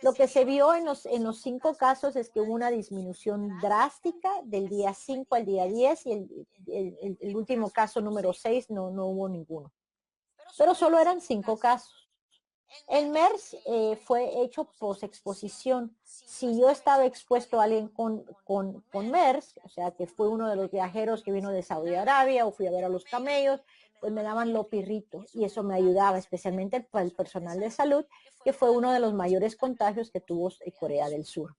S1: Lo que se vio en los 5 casos es que hubo una disminución drástica del día 5 al día 10 y el último caso número 6 no hubo ninguno. Pero solo eran 5 casos. El MERS fue hecho posexposición. Si yo estaba expuesto a alguien con MERS, o sea que fue uno de los viajeros que vino de Saudi Arabia o fui a ver a los camellos, pues me daban lopirrito y eso me ayudaba, especialmente para el personal de salud, que fue uno de los mayores contagios que tuvo Corea del Sur.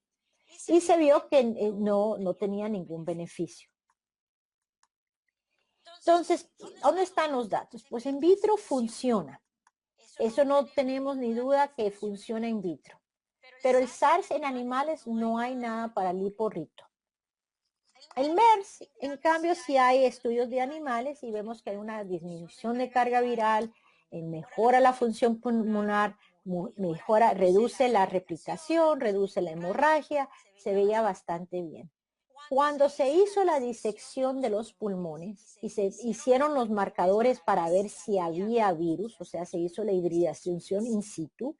S1: Y se vio que no tenía ningún beneficio. Entonces, ¿dónde están los datos? Pues in vitro funciona. Eso no tenemos ni duda que funciona in vitro. Pero el SARS en animales no hay nada para liporrito. El MERS, en cambio, sí hay estudios de animales y vemos que hay una disminución de carga viral, mejora la función pulmonar, reduce la replicación, reduce la hemorragia, se veía bastante bien. Cuando se hizo la disección de los pulmones y se hicieron los marcadores para ver si había virus, o sea, se hizo la hibridación in situ,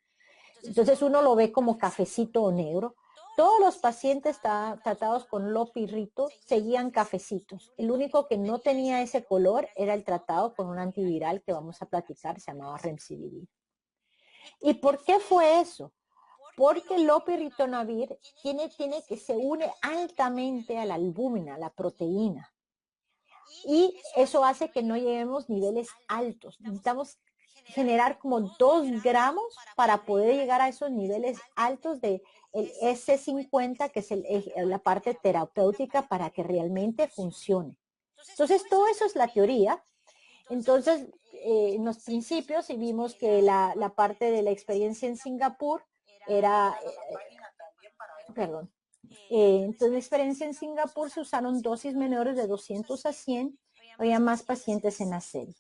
S1: entonces uno lo ve como cafecito o negro. Todos los pacientes tratados con lopirrito seguían cafecitos. El único que no tenía ese color era el tratado con un antiviral que vamos a platicar, se llamaba Remdesivir. ¿Y por qué fue eso? Porque el lopiritonavir tiene que se une altamente a la albúmina, a la proteína. Y eso hace que no lleguemos niveles altos. Necesitamos generar como 2 gramos para poder llegar a esos niveles altos de el S50, que es la parte terapéutica para que realmente funcione. Entonces, todo eso es la teoría. Entonces, en los principios, y vimos que la parte de la experiencia en Singapur era, entonces la experiencia en Singapur se usaron dosis menores de 200 a 100, había más pacientes en la serie.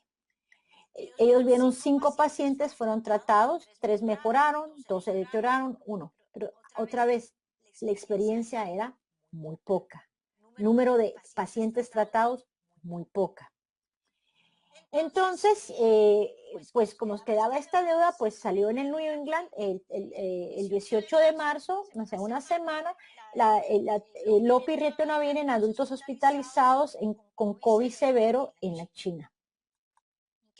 S1: Ellos vieron 5 pacientes, fueron tratados, 3 mejoraron, 2 se deterioraron, 1. Pero otra vez, la experiencia era muy poca. Número de pacientes tratados, muy poca. Entonces, pues como quedaba esta deuda, pues salió en el New England el 18 de marzo, o sea, una semana, el lopiritonavir en adultos hospitalizados con COVID severo en la China.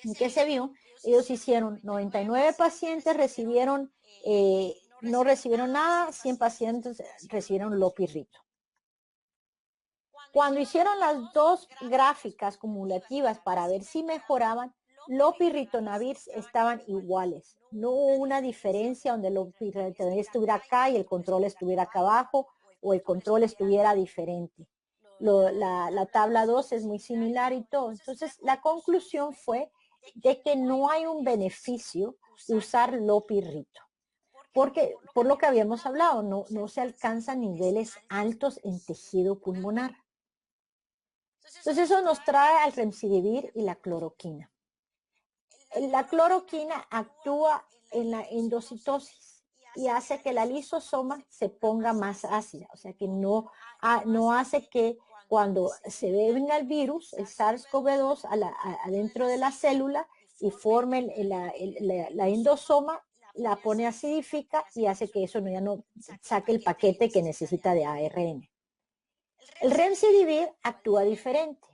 S1: ¿En qué se vio? Ellos hicieron 99 pacientes, no recibieron nada, 100 pacientes recibieron lopirrito. Cuando hicieron las 2 gráficas cumulativas para ver si mejoraban, lopiritonavir estaban iguales. No hubo una diferencia donde el lopiritonavir estuviera acá y el control estuviera acá abajo o el control estuviera diferente. La tabla 2 es muy similar y todo. Entonces, la conclusión fue de que no hay un beneficio de usar lopirrito. Porque, por lo que habíamos hablado, no se alcanzan niveles altos en tejido pulmonar. Entonces eso nos trae al remdesivir y la cloroquina. La cloroquina actúa en la endocitosis y hace que la lisosoma se ponga más ácida, o sea que no hace que cuando se venga el virus, el SARS-CoV-2 adentro de la célula y forme la endosoma, la pone acidifica y hace que eso ya no saque el paquete que necesita de ARN. El remdesivir actúa diferente.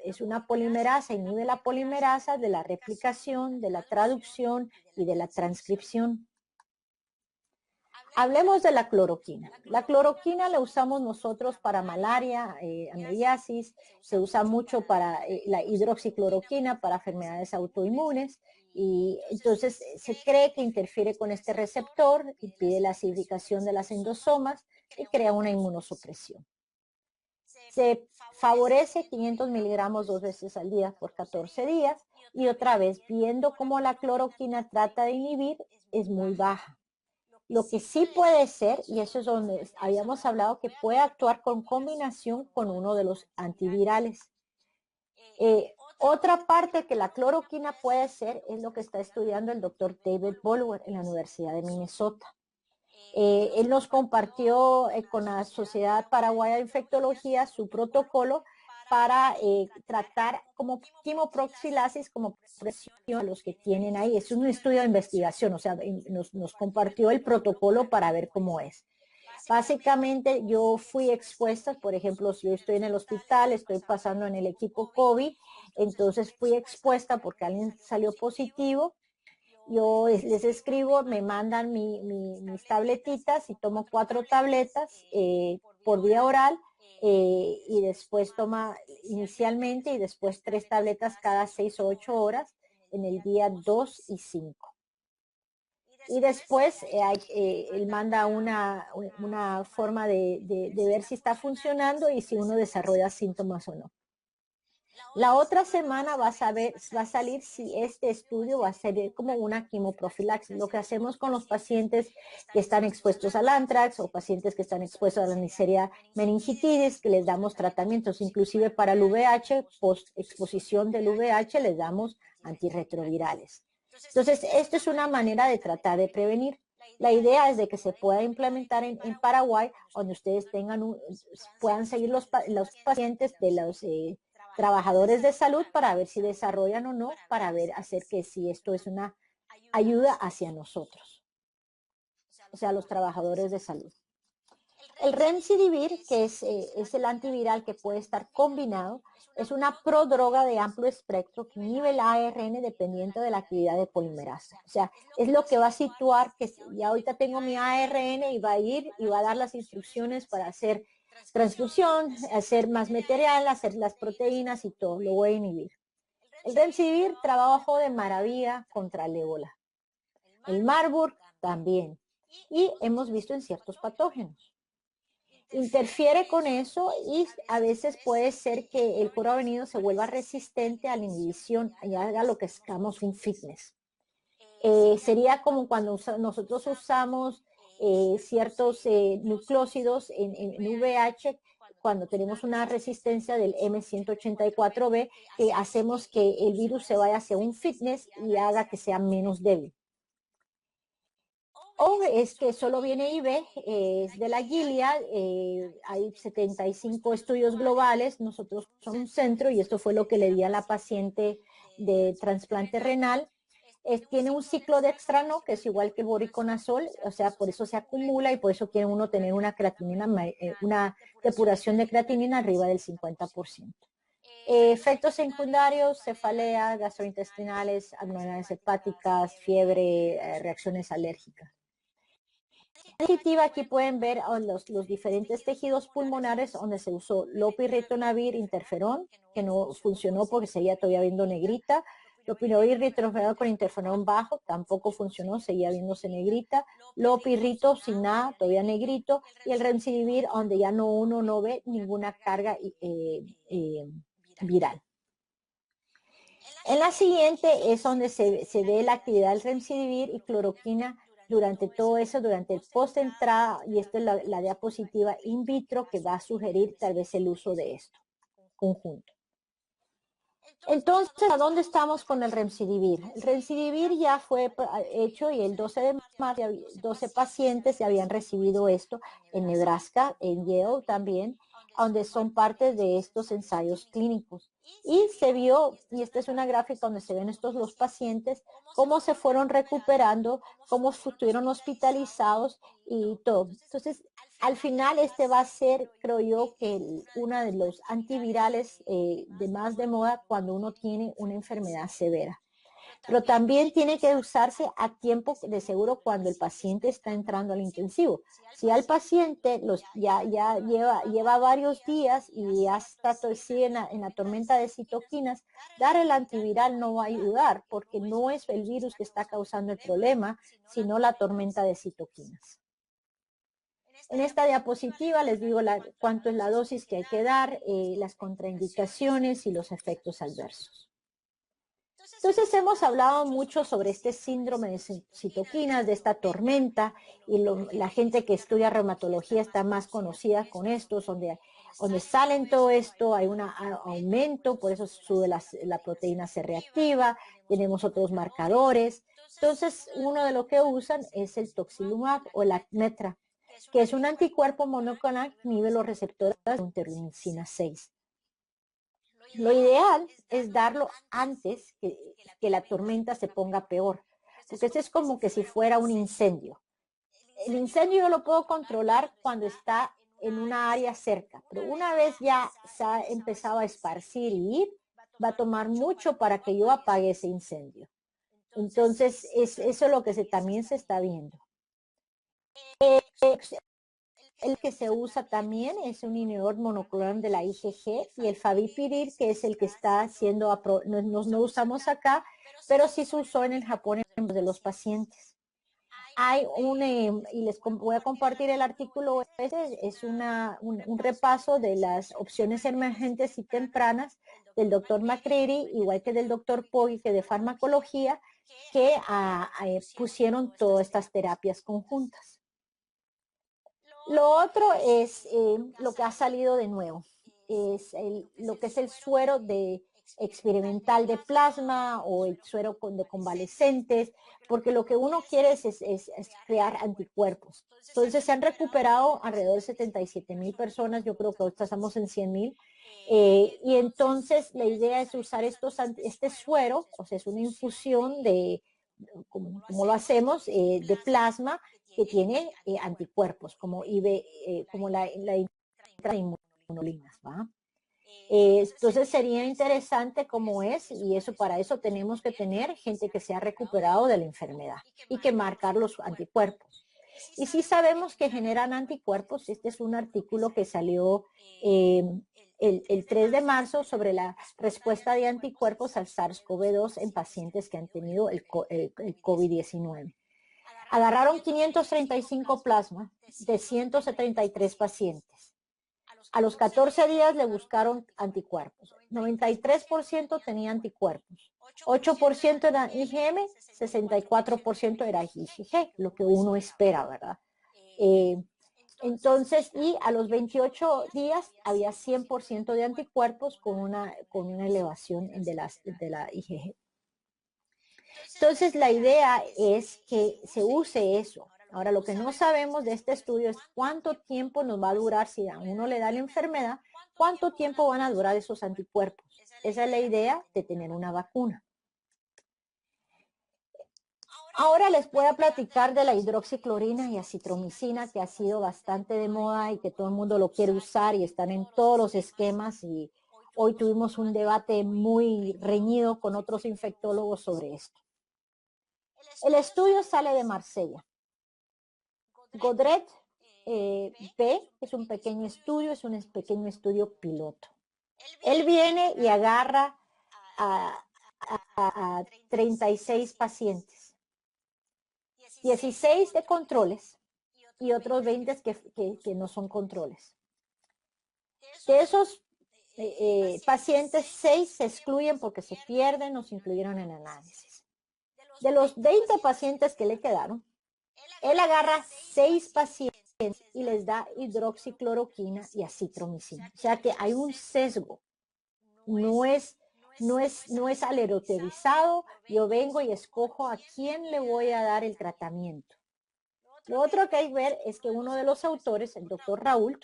S1: Es una polimerasa, inhibe la polimerasa de la replicación, de la traducción y de la transcripción. Hablemos de la cloroquina. La cloroquina la usamos nosotros para malaria, amibiasis, se usa mucho para la hidroxicloroquina para enfermedades autoinmunes y entonces se cree que interfiere con este receptor, impide la acidificación de las endosomas y crea una inmunosupresión. Se favorece 500 miligramos 2 veces al día por 14 días y otra vez viendo cómo la cloroquina trata de inhibir es muy baja. Lo que sí puede ser, y eso es donde habíamos hablado, que puede actuar con combinación con uno de los antivirales. Otra parte que la cloroquina puede ser es lo que está estudiando el doctor David Bolwer en la Universidad de Minnesota. Él nos compartió con la Sociedad Paraguaya de Infectología su protocolo para tratar como quimoproxilasis, como presión a los que tienen ahí. Es un estudio de investigación, o sea, nos compartió el protocolo para ver cómo es. Básicamente yo fui expuesta, por ejemplo, si yo estoy en el hospital, estoy pasando en el equipo COVID, entonces fui expuesta porque alguien salió positivo. Yo les escribo, me mandan mis tabletitas y tomo 4 tabletas por vía oral y después toma inicialmente y después 3 tabletas cada 6 o 8 horas en el día 2 y 5. Y después él manda una forma de ver si está funcionando y si uno desarrolla síntomas o no. La otra semana va a salir si este estudio va a ser como una quimoprofilaxis, lo que hacemos con los pacientes que están expuestos al anthrax o pacientes que están expuestos a la Neisseria meningitidis, que les damos tratamientos, inclusive para el VIH, post exposición del VIH les damos antirretrovirales. Entonces, esto es una manera de tratar de prevenir. La idea es de que se pueda implementar en Paraguay, donde ustedes puedan seguir los pacientes de los trabajadores de salud para ver si desarrollan o no, para hacer que si esto es una ayuda hacia nosotros, o sea, los trabajadores de salud. El Remdesivir, que es el antiviral que puede estar combinado, es una prodroga de amplio espectro que inhibe el ARN dependiente de la actividad de polimerasa. O sea, es lo que va a situar que ya ahorita tengo mi ARN y va a ir y va a dar las instrucciones para hacer transcripción, hacer más material, hacer las proteínas y todo, lo voy a inhibir. El Remdesivir trabajó de maravilla contra el ébola. El Marburg también. Y hemos visto en ciertos patógenos. Interfiere con eso y a veces puede ser que el cuero venido se vuelva resistente a la inhibición y haga lo que llamamos un fitness. Sería como cuando nosotros usamos ciertos nucleósidos en VH, cuando tenemos una resistencia del M184B, que hacemos que el virus se vaya hacia un fitness y haga que sea menos débil. O es que solo viene IB, es de la Gilead, hay 75 estudios globales, nosotros somos un centro y esto fue lo que le di a la paciente de trasplante renal. Tiene un ciclo de extrano que es igual que el voriconazol, o sea, por eso se acumula y por eso quiere uno tener una creatinina, una depuración de creatinina arriba del 50%. Efectos secundarios, cefalea, gastrointestinales, abnormalidades hepáticas, fiebre, reacciones alérgicas. Aquí pueden ver los diferentes tejidos pulmonares donde se usó lopirritonavir interferón, que no funcionó porque seguía todavía viendo negrita. Lopinavir interferón con interferón bajo, tampoco funcionó, seguía viéndose negrita. Lopirrito sin nada, todavía negrito. Y el Remdesivir, donde ya uno no ve ninguna carga viral. En la siguiente es donde se ve la actividad del Remdesivir y cloroquina durante todo eso, durante el post-entrada, y esta es la diapositiva in vitro que va a sugerir tal vez el uso de esto conjunto. Entonces, ¿a dónde estamos con el Remdesivir? El Remdesivir ya fue hecho y el 12 de marzo 12 pacientes ya habían recibido esto en Nebraska, en Yale también, donde son parte de estos ensayos clínicos. Y se vio, y esta es una gráfica donde se ven los pacientes, cómo se fueron recuperando, cómo estuvieron hospitalizados y todo. Entonces, al final este va a ser, creo yo, que uno de los antivirales de más de moda cuando uno tiene una enfermedad severa. Pero también tiene que usarse a tiempo de seguro cuando el paciente está entrando al intensivo. Si al paciente ya lleva varios días y ya está en la tormenta de citoquinas, dar el antiviral no va a ayudar porque no es el virus que está causando el problema, sino la tormenta de citoquinas. En esta diapositiva les digo cuánto es la dosis que hay que dar, las contraindicaciones y los efectos adversos. Entonces hemos hablado mucho sobre este síndrome de citoquinas, de esta tormenta, y la gente que estudia reumatología está más conocida con esto, donde salen todo esto, hay un aumento, por eso sube la proteína C reactiva, tenemos otros marcadores. Entonces, uno de lo que usan es el Toxilumab o el Acmetra, que es un anticuerpo monoclonal que inhibe los receptores de interleucina 6. Lo ideal es darlo antes que la tormenta se ponga peor, porque esto es como que si fuera un incendio. El incendio yo lo puedo controlar cuando está en una área cerca, pero una vez ya se ha empezado a esparcir y ir, va a tomar mucho para que yo apague ese incendio. Entonces, eso es lo que también se está viendo. El que se usa también es un inhibidor monoclonal de la IgG y el Favipiravir, que es el que está siendo, no usamos acá, pero sí se usó en el Japón en de los pacientes. Hay y les voy a compartir el artículo, es un repaso de las opciones emergentes y tempranas del doctor McCreary, igual que del doctor Poggi, que de farmacología, que pusieron todas estas terapias conjuntas. Lo otro es lo que ha salido de nuevo, es lo que es el suero experimental de plasma o el suero de convalescentes, porque lo que uno quiere es crear anticuerpos. Entonces se han recuperado alrededor de 77,000 personas, yo creo que ahorita estamos en 100,000, y entonces la idea es usar este suero, o sea, es una infusión como lo hacemos, de plasma, que tiene anticuerpos, como la inmunolinas, ¿va? Entonces sería interesante cómo es, y para eso tenemos que tener gente que se ha recuperado de la enfermedad y que marcar los anticuerpos. Y sí sabemos que generan anticuerpos. Este es un artículo que salió el 3 de marzo sobre la respuesta de anticuerpos al SARS-CoV-2 en pacientes que han tenido el COVID-19. Agarraron 535 plasmas de 173 pacientes. A los 14 días le buscaron anticuerpos. 93% tenía anticuerpos. 8% era IgM, 64% era IgG, lo que uno espera, ¿verdad? Entonces, y a los 28 días había 100% de anticuerpos con una elevación de la IgG. Entonces, la idea es que se use eso. Ahora, lo que no sabemos de este estudio es cuánto tiempo nos va a durar si a uno le da la enfermedad, cuánto tiempo van a durar esos anticuerpos. Esa es la idea de tener una vacuna. Ahora les voy a platicar de la hidroxiclorina y acitromicina, que ha sido bastante de moda y que todo el mundo lo quiere usar y están en todos los esquemas, y hoy tuvimos un debate muy reñido con otros infectólogos sobre esto. El estudio sale de Marsella. Godret B es un pequeño estudio, es un pequeño estudio piloto. Él viene y agarra a 36 pacientes, 16 de controles y otros 20 que no son controles. De esos pacientes, 6 se excluyen porque se pierden o se incluyeron en el análisis. De los 20 pacientes que le quedaron, él agarra 6 pacientes y les da hidroxicloroquina y acitromicina. O sea que hay un sesgo. No es aleatorizado. Yo vengo y escojo a quién le voy a dar el tratamiento. Lo otro que hay que ver es que uno de los autores, el doctor Raúl,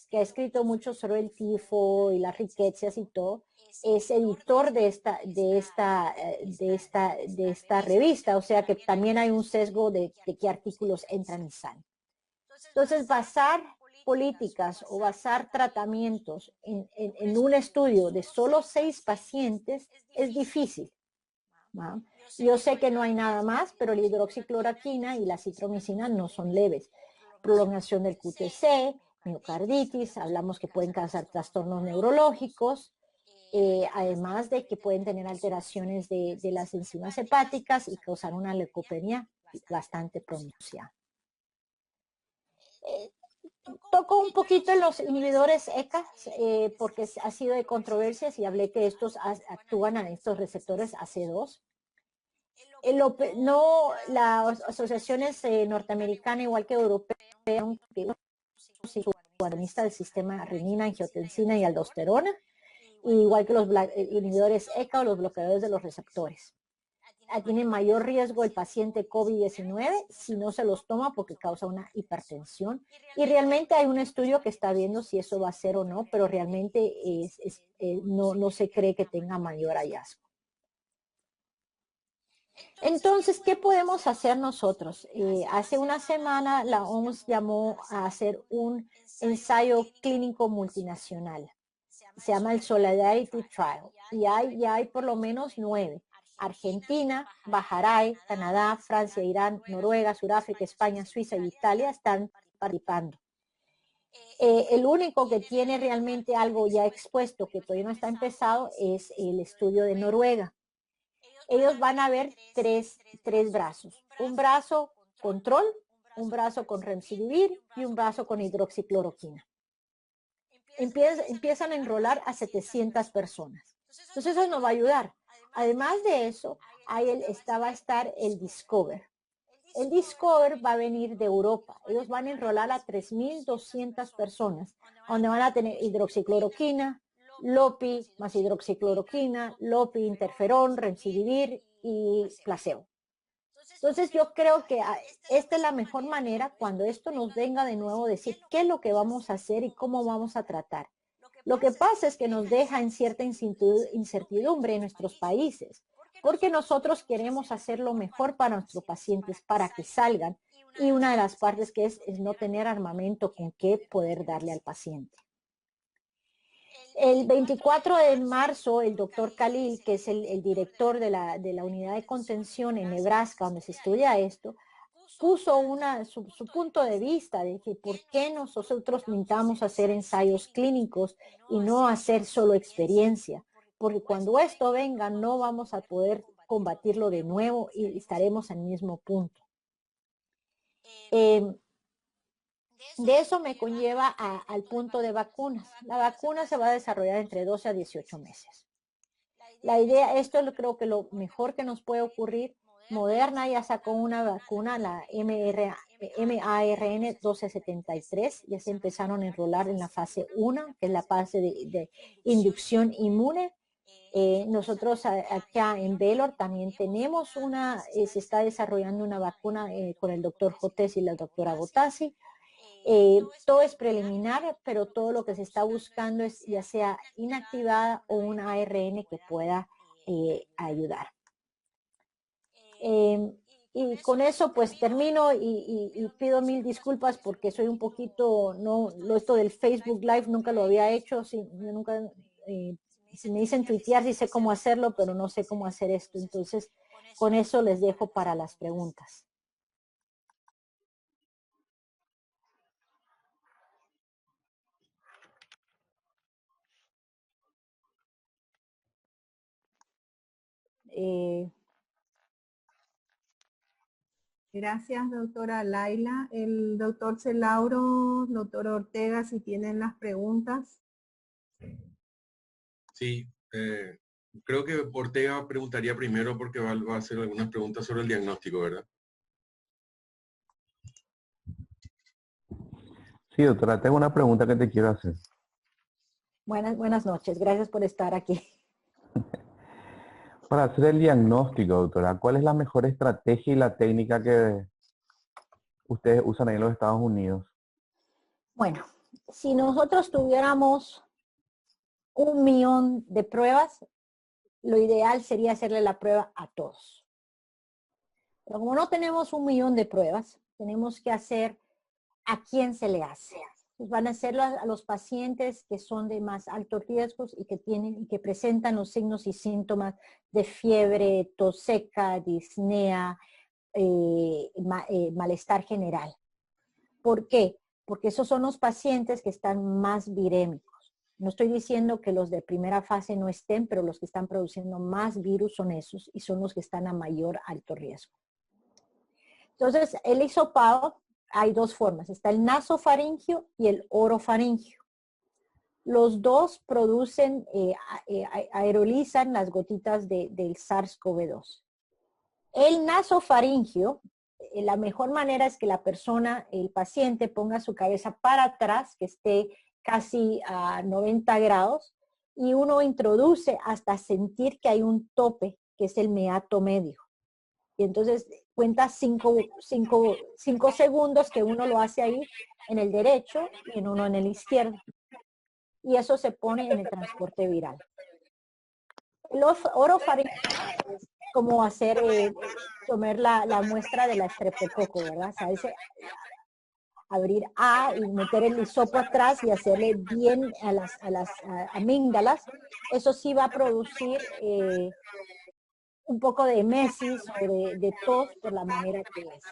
S1: que ha escrito mucho sobre el tifo y las riquezas y todo, es editor de esta revista, o sea que también hay un sesgo de qué artículos entran y salen. Entonces, basar políticas o basar tratamientos en un estudio de solo 6 pacientes es difícil, ¿no? Yo sé que no hay nada más, pero la hidroxicloroquina y la citromicina no son leves. Prolongación del QTc, miocarditis, hablamos que pueden causar trastornos neurológicos, además de que pueden tener alteraciones de las enzimas hepáticas y causar una leucopenia bastante pronunciada. Toco un poquito en los inhibidores ECA, porque ha sido de controversias y hablé que estos actúan a estos receptores AC2. No, las asociaciones norteamericanas, igual que europeas, que agonista del sistema renina, angiotensina y aldosterona, igual que los inhibidores ECA o los bloqueadores de los receptores. Tiene mayor riesgo el paciente COVID-19 si no se los toma porque causa una hipertensión. Y realmente hay un estudio que está viendo si eso va a ser o no, pero realmente no se cree que tenga mayor hallazgo. Entonces, ¿qué podemos hacer nosotros? Hace una semana la OMS llamó a hacer un ensayo clínico multinacional. Se llama el Solidarity Trial. Y ya hay por lo menos 9. Argentina, Bahrein, Canadá, Francia, Irán, Noruega, Sudáfrica, España, Suiza y Italia están participando. El único que tiene realmente algo ya expuesto que todavía no está empezado es el estudio de Noruega. Ellos van a ver tres brazos. Un brazo control, un brazo con remdesivir y un brazo con hidroxicloroquina. Empiezan a enrolar a 700 personas. Entonces eso nos va a ayudar. Además de eso, ahí va a estar el Discover. El Discover va a venir de Europa. Ellos van a enrolar a 3.200 personas, donde van a tener hidroxicloroquina, LOPI más hidroxicloroquina, LOPI, interferón, remdesivir y placebo. Entonces yo creo que esta es la mejor manera cuando esto nos venga de nuevo decir qué es lo que vamos a hacer y cómo vamos a tratar. Lo que pasa es que nos deja en cierta incertidumbre en nuestros países, porque nosotros queremos hacer lo mejor para nuestros pacientes, para que salgan, y una de las partes que es no tener armamento con qué poder darle al paciente. El 24 de marzo, el doctor Khalil, que es el director de la unidad de contención en Nebraska, donde se estudia esto, puso su punto de vista de que por qué nosotros necesitamos hacer ensayos clínicos y no hacer solo experiencia, porque cuando esto venga no vamos a poder combatirlo de nuevo y estaremos en el mismo punto. De eso me conlleva al punto de vacunas. La vacuna se va a desarrollar entre 12 a 18 meses. La idea, esto es creo que lo mejor que nos puede ocurrir. Moderna ya sacó una vacuna, la MARN 1273, ya se empezaron a enrolar en la fase 1, que es la fase de inducción inmune. Nosotros acá en Baylor también tenemos se está desarrollando una vacuna con el doctor Jotes y la doctora Botassi. Todo es preliminar, pero todo lo que se está buscando es ya sea inactivada o un ARN que pueda ayudar. Y con eso pues termino y pido mil disculpas porque soy un poquito, esto del Facebook Live nunca lo había hecho, si me dicen tuitear sí sé cómo hacerlo, pero no sé cómo hacer esto, entonces con eso les dejo para las preguntas.
S2: Gracias, doctora Laila. El doctor Celauro, doctor Ortega, si tienen las preguntas.
S3: Sí, creo que Ortega preguntaría primero porque va a hacer algunas preguntas sobre el diagnóstico, ¿verdad?
S4: Sí, doctora, tengo una pregunta que te quiero hacer.
S1: Buenas noches, gracias por estar aquí.
S4: Para hacer el diagnóstico, doctora, ¿cuál es la mejor estrategia y la técnica que ustedes usan ahí en los Estados Unidos?
S1: Bueno, si nosotros tuviéramos 1 millón de pruebas, lo ideal sería hacerle la prueba a todos. Pero como no tenemos 1 millón de pruebas, tenemos que hacer a quién se le hace. Pues van a hacerlo a los pacientes que son de más altos riesgos y que presentan los signos y síntomas de fiebre, tos seca, disnea, malestar general. ¿Por qué? Porque esos son los pacientes que están más virémicos. No estoy diciendo que los de primera fase no estén, pero los que están produciendo más virus son esos y son los que están a mayor alto riesgo. Entonces, el hisopado hay dos formas. Está el nasofaringio y el orofaringio. Los dos producen, aerolizan las gotitas del SARS-CoV-2. El nasofaringio, la mejor manera es que la persona, el paciente, ponga su cabeza para atrás, que esté casi a 90 grados, y uno introduce hasta sentir que hay un tope, que es el meato medio. Y entonces cuenta 5 segundos que uno lo hace ahí en el derecho y en uno en el izquierdo. Y eso se pone en el transporte viral. El orofaringio es como hacer, tomar la muestra de la estreptococo, ¿verdad? O sea, abrir A y meter el hisopo atrás y hacerle bien a las amígdalas. Eso sí va a producir un poco de emesis o de tos por la manera que es.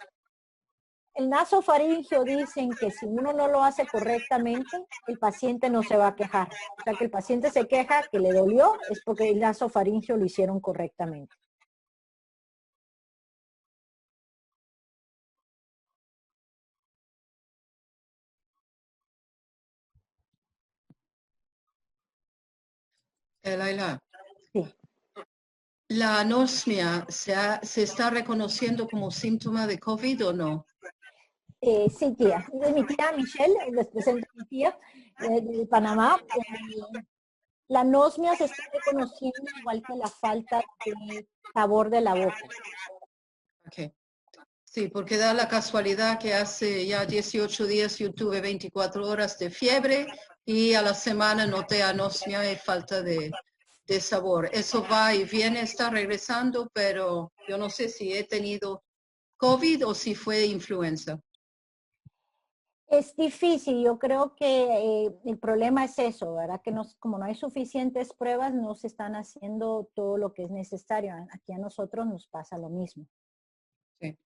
S1: El nasofaringio dicen que si uno no lo hace correctamente, el paciente no se va a quejar. O sea, que el paciente se queja que le dolió, es porque el nasofaringio lo hicieron correctamente.
S5: Laila,
S1: Sí.
S5: ¿la anosmia se está reconociendo como síntoma de COVID o no?
S1: Sí, tía. Es mi tía Michelle, les presento a mi tía de Panamá. La anosmia se está reconociendo igual que la falta de sabor de la boca.
S5: Okay. Sí, porque da la casualidad que hace ya 18 días yo tuve 24 horas de fiebre y a la semana noté anosmia y falta de sabor. Eso va y viene, está regresando, pero yo no sé si he tenido COVID o si fue influenza.
S1: Es difícil, yo creo que el problema es eso, ¿verdad? Que como no hay suficientes pruebas, no se están haciendo todo lo que es necesario. Aquí a nosotros nos pasa lo mismo.
S5: Sí.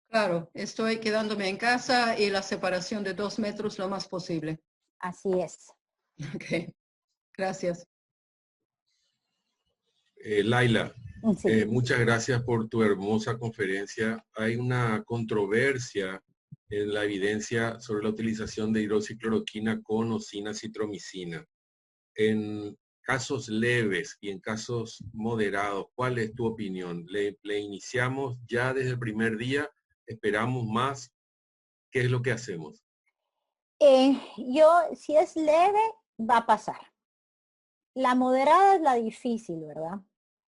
S5: Claro, estoy quedándome en casa y la separación de 2 metros lo más posible.
S1: Así es.
S5: Ok, gracias.
S3: Laila,
S1: Sí.
S3: muchas gracias por tu hermosa conferencia. Hay una controversia en la evidencia sobre la utilización de hidroxicloroquina con o sin acitromicina. En casos leves y en casos moderados, ¿cuál es tu opinión? ¿Le iniciamos ya desde el primer día? ¿Esperamos más? ¿Qué es lo que hacemos?
S1: Si es leve, va a pasar. La moderada es la difícil, ¿verdad?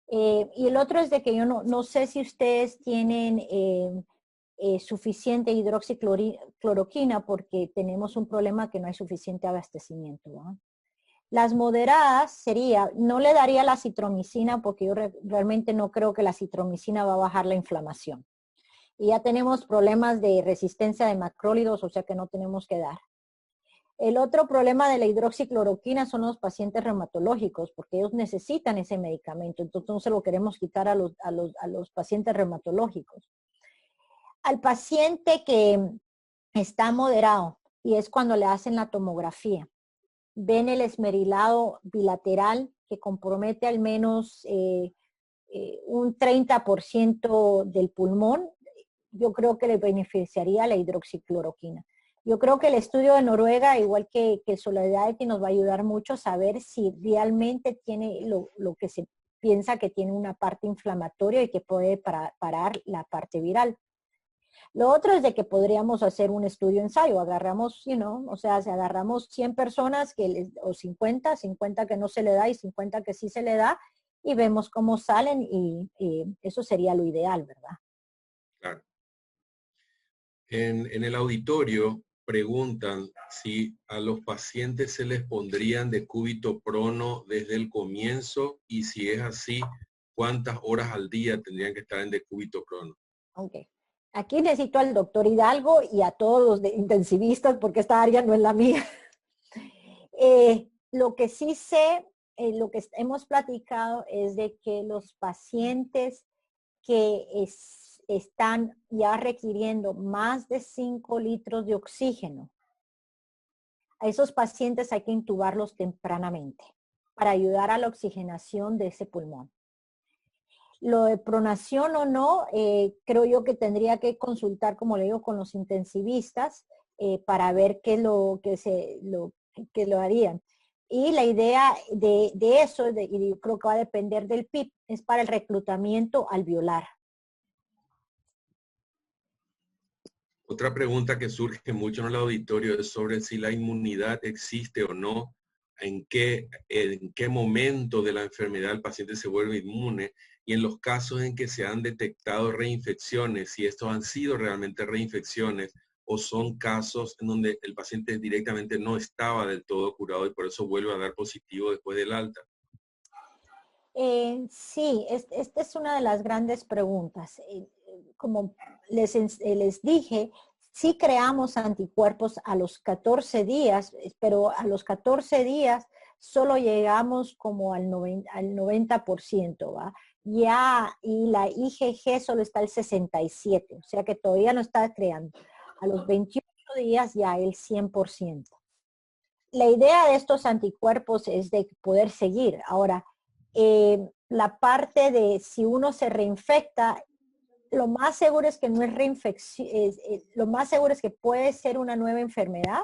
S1: Y el otro es de que yo no sé si ustedes tienen suficiente hidroxicloroquina porque tenemos un problema que no hay suficiente abastecimiento, ¿verdad? Las moderadas sería, no le daría la citromicina porque yo realmente no creo que la citromicina va a bajar la inflamación. Y ya tenemos problemas de resistencia de macrólidos, o sea que no tenemos que dar. El otro problema de la hidroxicloroquina son los pacientes reumatológicos, porque ellos necesitan ese medicamento, entonces no se lo queremos quitar a los pacientes reumatológicos. Al paciente que está moderado, y es cuando le hacen la tomografía, ven el esmerilado bilateral que compromete al menos un 30% del pulmón, yo creo que le beneficiaría la hidroxicloroquina. Yo creo que el estudio de Noruega, igual que el Solidarity, nos va a ayudar mucho a saber si realmente tiene lo que se piensa que tiene una parte inflamatoria y que puede parar la parte viral. Lo otro es de que podríamos hacer un estudio ensayo, agarramos, o sea, si agarramos 100 personas o 50 que no se le da y 50 que sí se le da, y vemos cómo salen y eso sería lo ideal, ¿verdad?
S3: Claro. En el auditorio preguntan si a los pacientes se les pondrían decúbito prono desde el comienzo y si es así, ¿cuántas horas al día tendrían que estar en decúbito prono?
S1: Ok. Aquí necesito al doctor Hidalgo y a todos los intensivistas porque esta área no es la mía. Lo que sí sé, lo que hemos platicado es de que los pacientes que están ya requiriendo más de 5 litros de oxígeno, a esos pacientes hay que intubarlos tempranamente para ayudar a la oxigenación de ese pulmón. Lo de pronación o no, creo yo que tendría que consultar, como le digo, con los intensivistas para ver qué es lo que lo harían. Y la idea de eso, y creo que va a depender del PIB, es para el reclutamiento alveolar.
S3: Otra pregunta que surge mucho en el auditorio es sobre si la inmunidad existe o no, en qué momento de la enfermedad el paciente se vuelve inmune y en los casos en que se han detectado reinfecciones, si estos han sido realmente reinfecciones o son casos en donde el paciente directamente no estaba del todo curado y por eso vuelve a dar positivo después del alta.
S1: Sí, esta es una de las grandes preguntas. Como les dije, sí creamos anticuerpos a los 14 días, pero a los 14 días solo llegamos como al 90%, ¿va? Ya, y la IgG solo está al 67%, o sea que todavía no está creando. A los 28 días ya el 100%. La idea de estos anticuerpos es de poder seguir. Ahora, la parte de si uno se reinfecta, lo más seguro es que no es reinfección, lo más seguro es que puede ser una nueva enfermedad,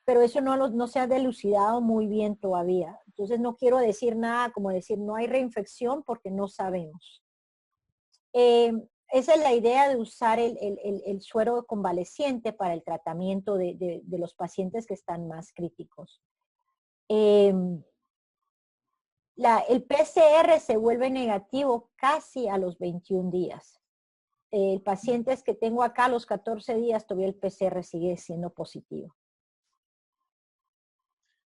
S1: pero eso no se ha dilucidado muy bien todavía. Entonces no quiero decir nada como decir no hay reinfección porque no sabemos. Esa es la idea de usar el suero convaleciente para el tratamiento de los pacientes que están más críticos. El PCR se vuelve negativo casi a los 21 días. Pacientes que tengo acá a los 14 días todavía el PCR sigue siendo positivo.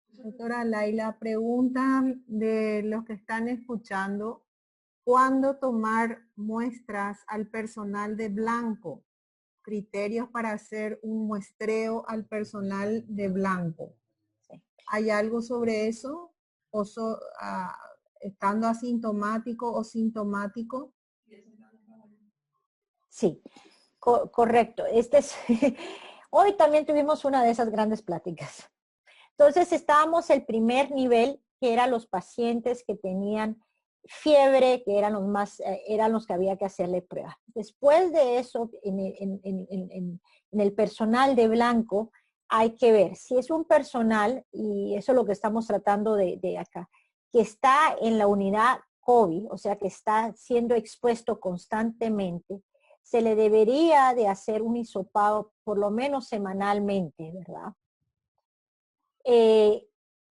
S2: Doctora Laila, pregunta de los que están escuchando, ¿cuándo tomar muestras al personal de blanco? Criterios para hacer un muestreo al personal de blanco.
S1: Sí.
S2: ¿Hay algo sobre eso? ¿O estando asintomático o sintomático?
S1: Sí, correcto. Hoy también tuvimos una de esas grandes pláticas. Entonces estábamos el primer nivel, que eran los pacientes que tenían fiebre, que eran los que había que hacerle prueba. Después de eso, en el personal de blanco, hay que ver si es un personal, y eso es lo que estamos tratando de acá, que está en la unidad COVID, o sea que está siendo expuesto constantemente, se le debería de hacer un hisopado por lo menos semanalmente, ¿verdad? Y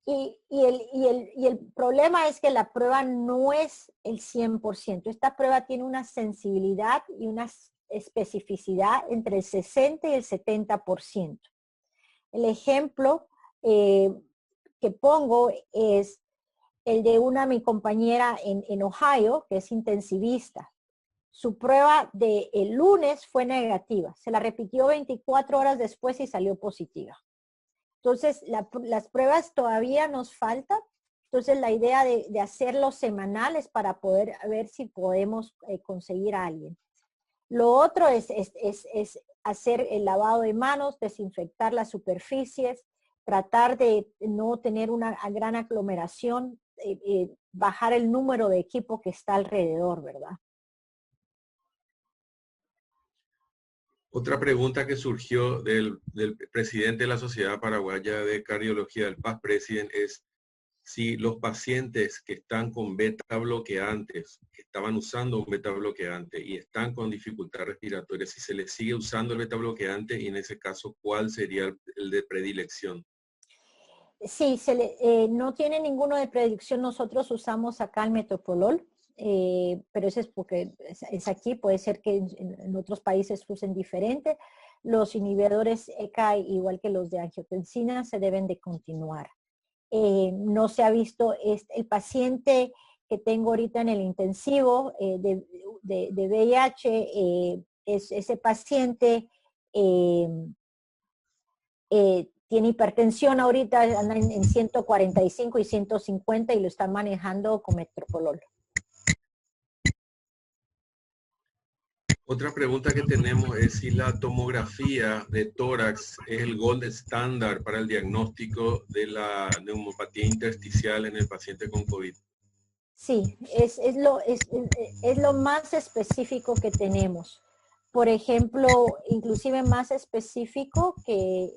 S1: el problema es que la prueba no es el 100%. Esta prueba tiene una sensibilidad y una especificidad entre el 60 y el 70%. El ejemplo que pongo es el de mi compañera en Ohio, que es intensivista. Su prueba del lunes fue negativa. Se la repitió 24 horas después y salió positiva. Entonces, las pruebas todavía nos faltan. Entonces, la idea de hacerlos semanales para poder ver si podemos conseguir a alguien. Lo otro es hacer el lavado de manos, desinfectar las superficies, tratar de no tener una gran aglomeración, bajar el número de equipo que está alrededor, ¿verdad?
S3: Otra pregunta que surgió del presidente de la Sociedad Paraguaya de Cardiología, del PAS President, es si los pacientes que están con beta bloqueantes, que estaban usando un beta bloqueante y están con dificultad respiratoria, si se les sigue usando el beta bloqueante y en ese caso, ¿cuál sería el de predilección?
S1: Sí, no tiene ninguno de predilección. Nosotros usamos acá el metoprolol. Pero eso es porque es aquí, puede ser que en otros países usen diferente. Los inhibidores ECA, igual que los de angiotensina, se deben de continuar. No se ha visto, el paciente que tengo ahorita en el intensivo de VIH, ese paciente tiene hipertensión ahorita, anda en 145 y 150 y lo están manejando con metoprolol.
S3: Otra pregunta que tenemos es si la tomografía de tórax es el gold estándar para el diagnóstico de la neumopatía intersticial en el paciente con COVID.
S1: Sí, es lo más específico que tenemos. Por ejemplo, inclusive más específico que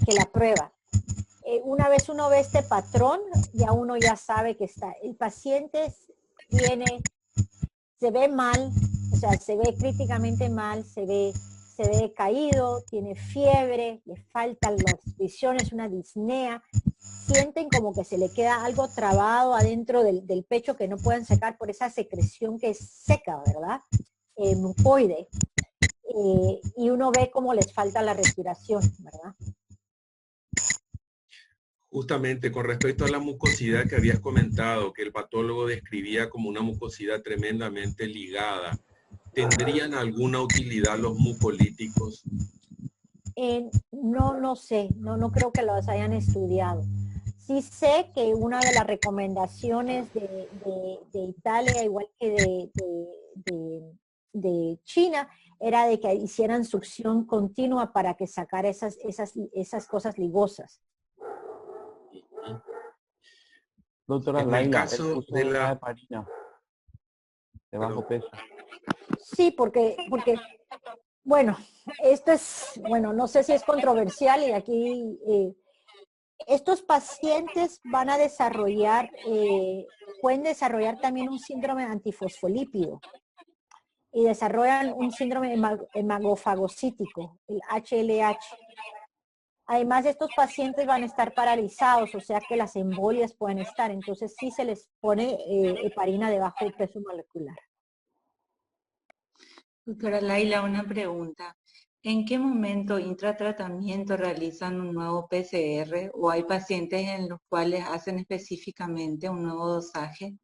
S1: la prueba. Una vez uno ve este patrón, ya uno ya sabe que el paciente se ve mal, o sea, se ve críticamente mal, se ve caído, tiene fiebre, le faltan las visiones, una disnea, sienten como que se le queda algo trabado adentro del pecho que no pueden sacar por esa secreción que es seca, ¿verdad? Mucoide. Y uno ve cómo les falta la respiración, ¿verdad?
S3: Justamente con respecto a la mucosidad que habías comentado, que el patólogo describía como una mucosidad tremendamente ligada, ¿tendrían alguna utilidad los mucolíticos?
S1: No sé, no creo que los hayan estudiado. Sí sé que una de las recomendaciones de Italia, igual que de China, era de que hicieran succión continua para que sacara esas cosas ligosas.
S4: Doctora
S3: En el
S4: Laila, el
S3: caso
S4: uso
S3: de
S4: de la
S3: la...
S4: heparina de bajo peso.
S1: Sí, porque bueno, bueno, no sé si es controversial y aquí estos pacientes van a desarrollar, pueden desarrollar también un síndrome antifosfolípido y desarrollan un síndrome hemagofagocítico, el HLH. Además, estos pacientes van a estar paralizados, o sea que las embolias pueden estar, entonces sí se les pone heparina de bajo peso molecular.
S6: Doctora Laila, una pregunta. ¿En qué momento intratratamiento realizan un nuevo PCR o hay pacientes en los cuales hacen específicamente un nuevo dosaje?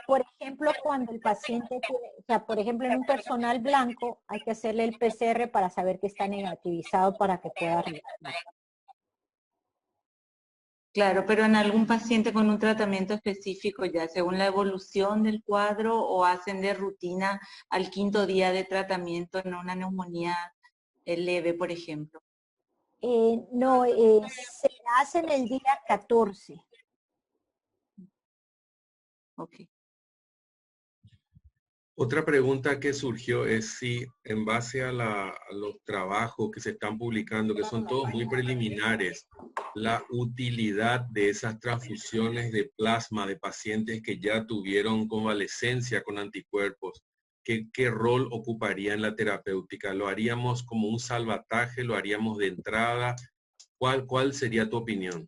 S1: Por ejemplo, cuando el paciente tiene, o sea, por ejemplo, en un personal blanco hay que hacerle el PCR para saber que está negativizado para que pueda regresar.
S6: Claro, pero en algún paciente con un tratamiento específico, ya según la evolución del cuadro, o hacen de rutina al 5.º día de tratamiento en una neumonía leve, por ejemplo.
S1: No, se hace en el día 14.
S6: Ok.
S3: Otra pregunta que surgió es si en base a los trabajos que se están publicando, que son todos muy preliminares, la utilidad de esas transfusiones de plasma de pacientes que ya tuvieron convalescencia con anticuerpos, ¿qué rol ocuparía en la terapéutica? ¿Lo haríamos como un salvataje? ¿Lo haríamos de entrada? ¿Cuál sería tu opinión?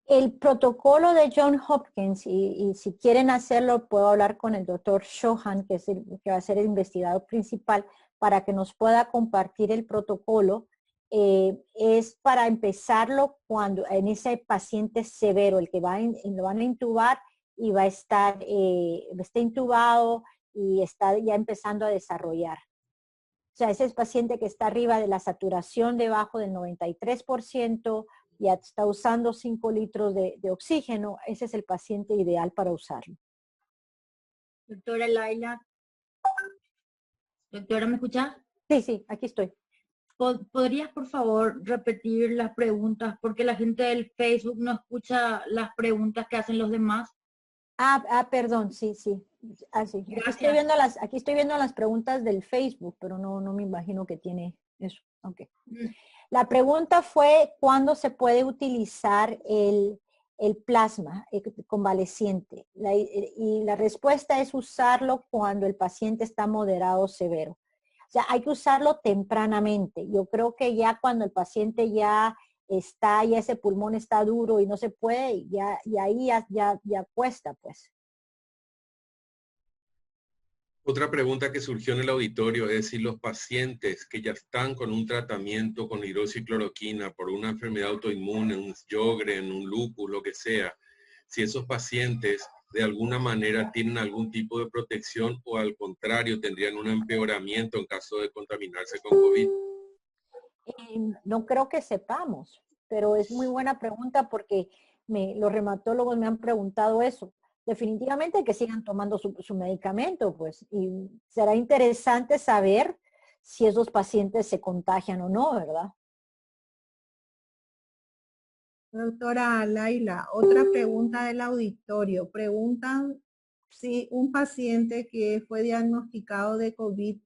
S1: El protocolo de John Hopkins, y si quieren hacerlo, puedo hablar con el doctor Shohan, que va a ser el investigador principal, para que nos pueda compartir el protocolo. Es para empezarlo cuando en ese paciente severo, el que lo van a intubar y va a estar está intubado y está ya empezando a desarrollar. O sea, ese es paciente que está arriba de la saturación debajo del 93%, ya está usando 5 litros de oxígeno, ese es el paciente ideal para usarlo.
S7: Doctora Laila. Doctora, ¿me escucha?
S1: Sí, aquí estoy.
S7: ¿Podrías, por favor, repetir las preguntas? Porque la gente del Facebook no escucha las preguntas que hacen los demás.
S1: Perdón, sí. Sí. Aquí estoy viendo las preguntas del Facebook, pero no me imagino que tiene eso. Okay. La pregunta fue, ¿cuándo se puede utilizar el plasma convaleciente? Y la respuesta es usarlo cuando el paciente está moderado o severo. O sea, hay que usarlo tempranamente. Yo creo que ya cuando el paciente ya ese pulmón está duro y no se puede, y ahí ya cuesta, pues.
S3: Otra pregunta que surgió en el auditorio es si los pacientes que ya están con un tratamiento con hidroxicloroquina por una enfermedad autoinmune, un Sjögren, un lupus, lo que sea, si esos pacientes de alguna manera tienen algún tipo de protección o al contrario tendrían un empeoramiento en caso de contaminarse con COVID.
S1: No creo que sepamos, pero es muy buena pregunta porque los reumatólogos me han preguntado eso. Definitivamente que sigan tomando su medicamento, pues, y será interesante saber si esos pacientes se contagian o no, ¿verdad?
S2: Doctora Laila, otra pregunta del auditorio. Preguntan si un paciente que fue diagnosticado de COVID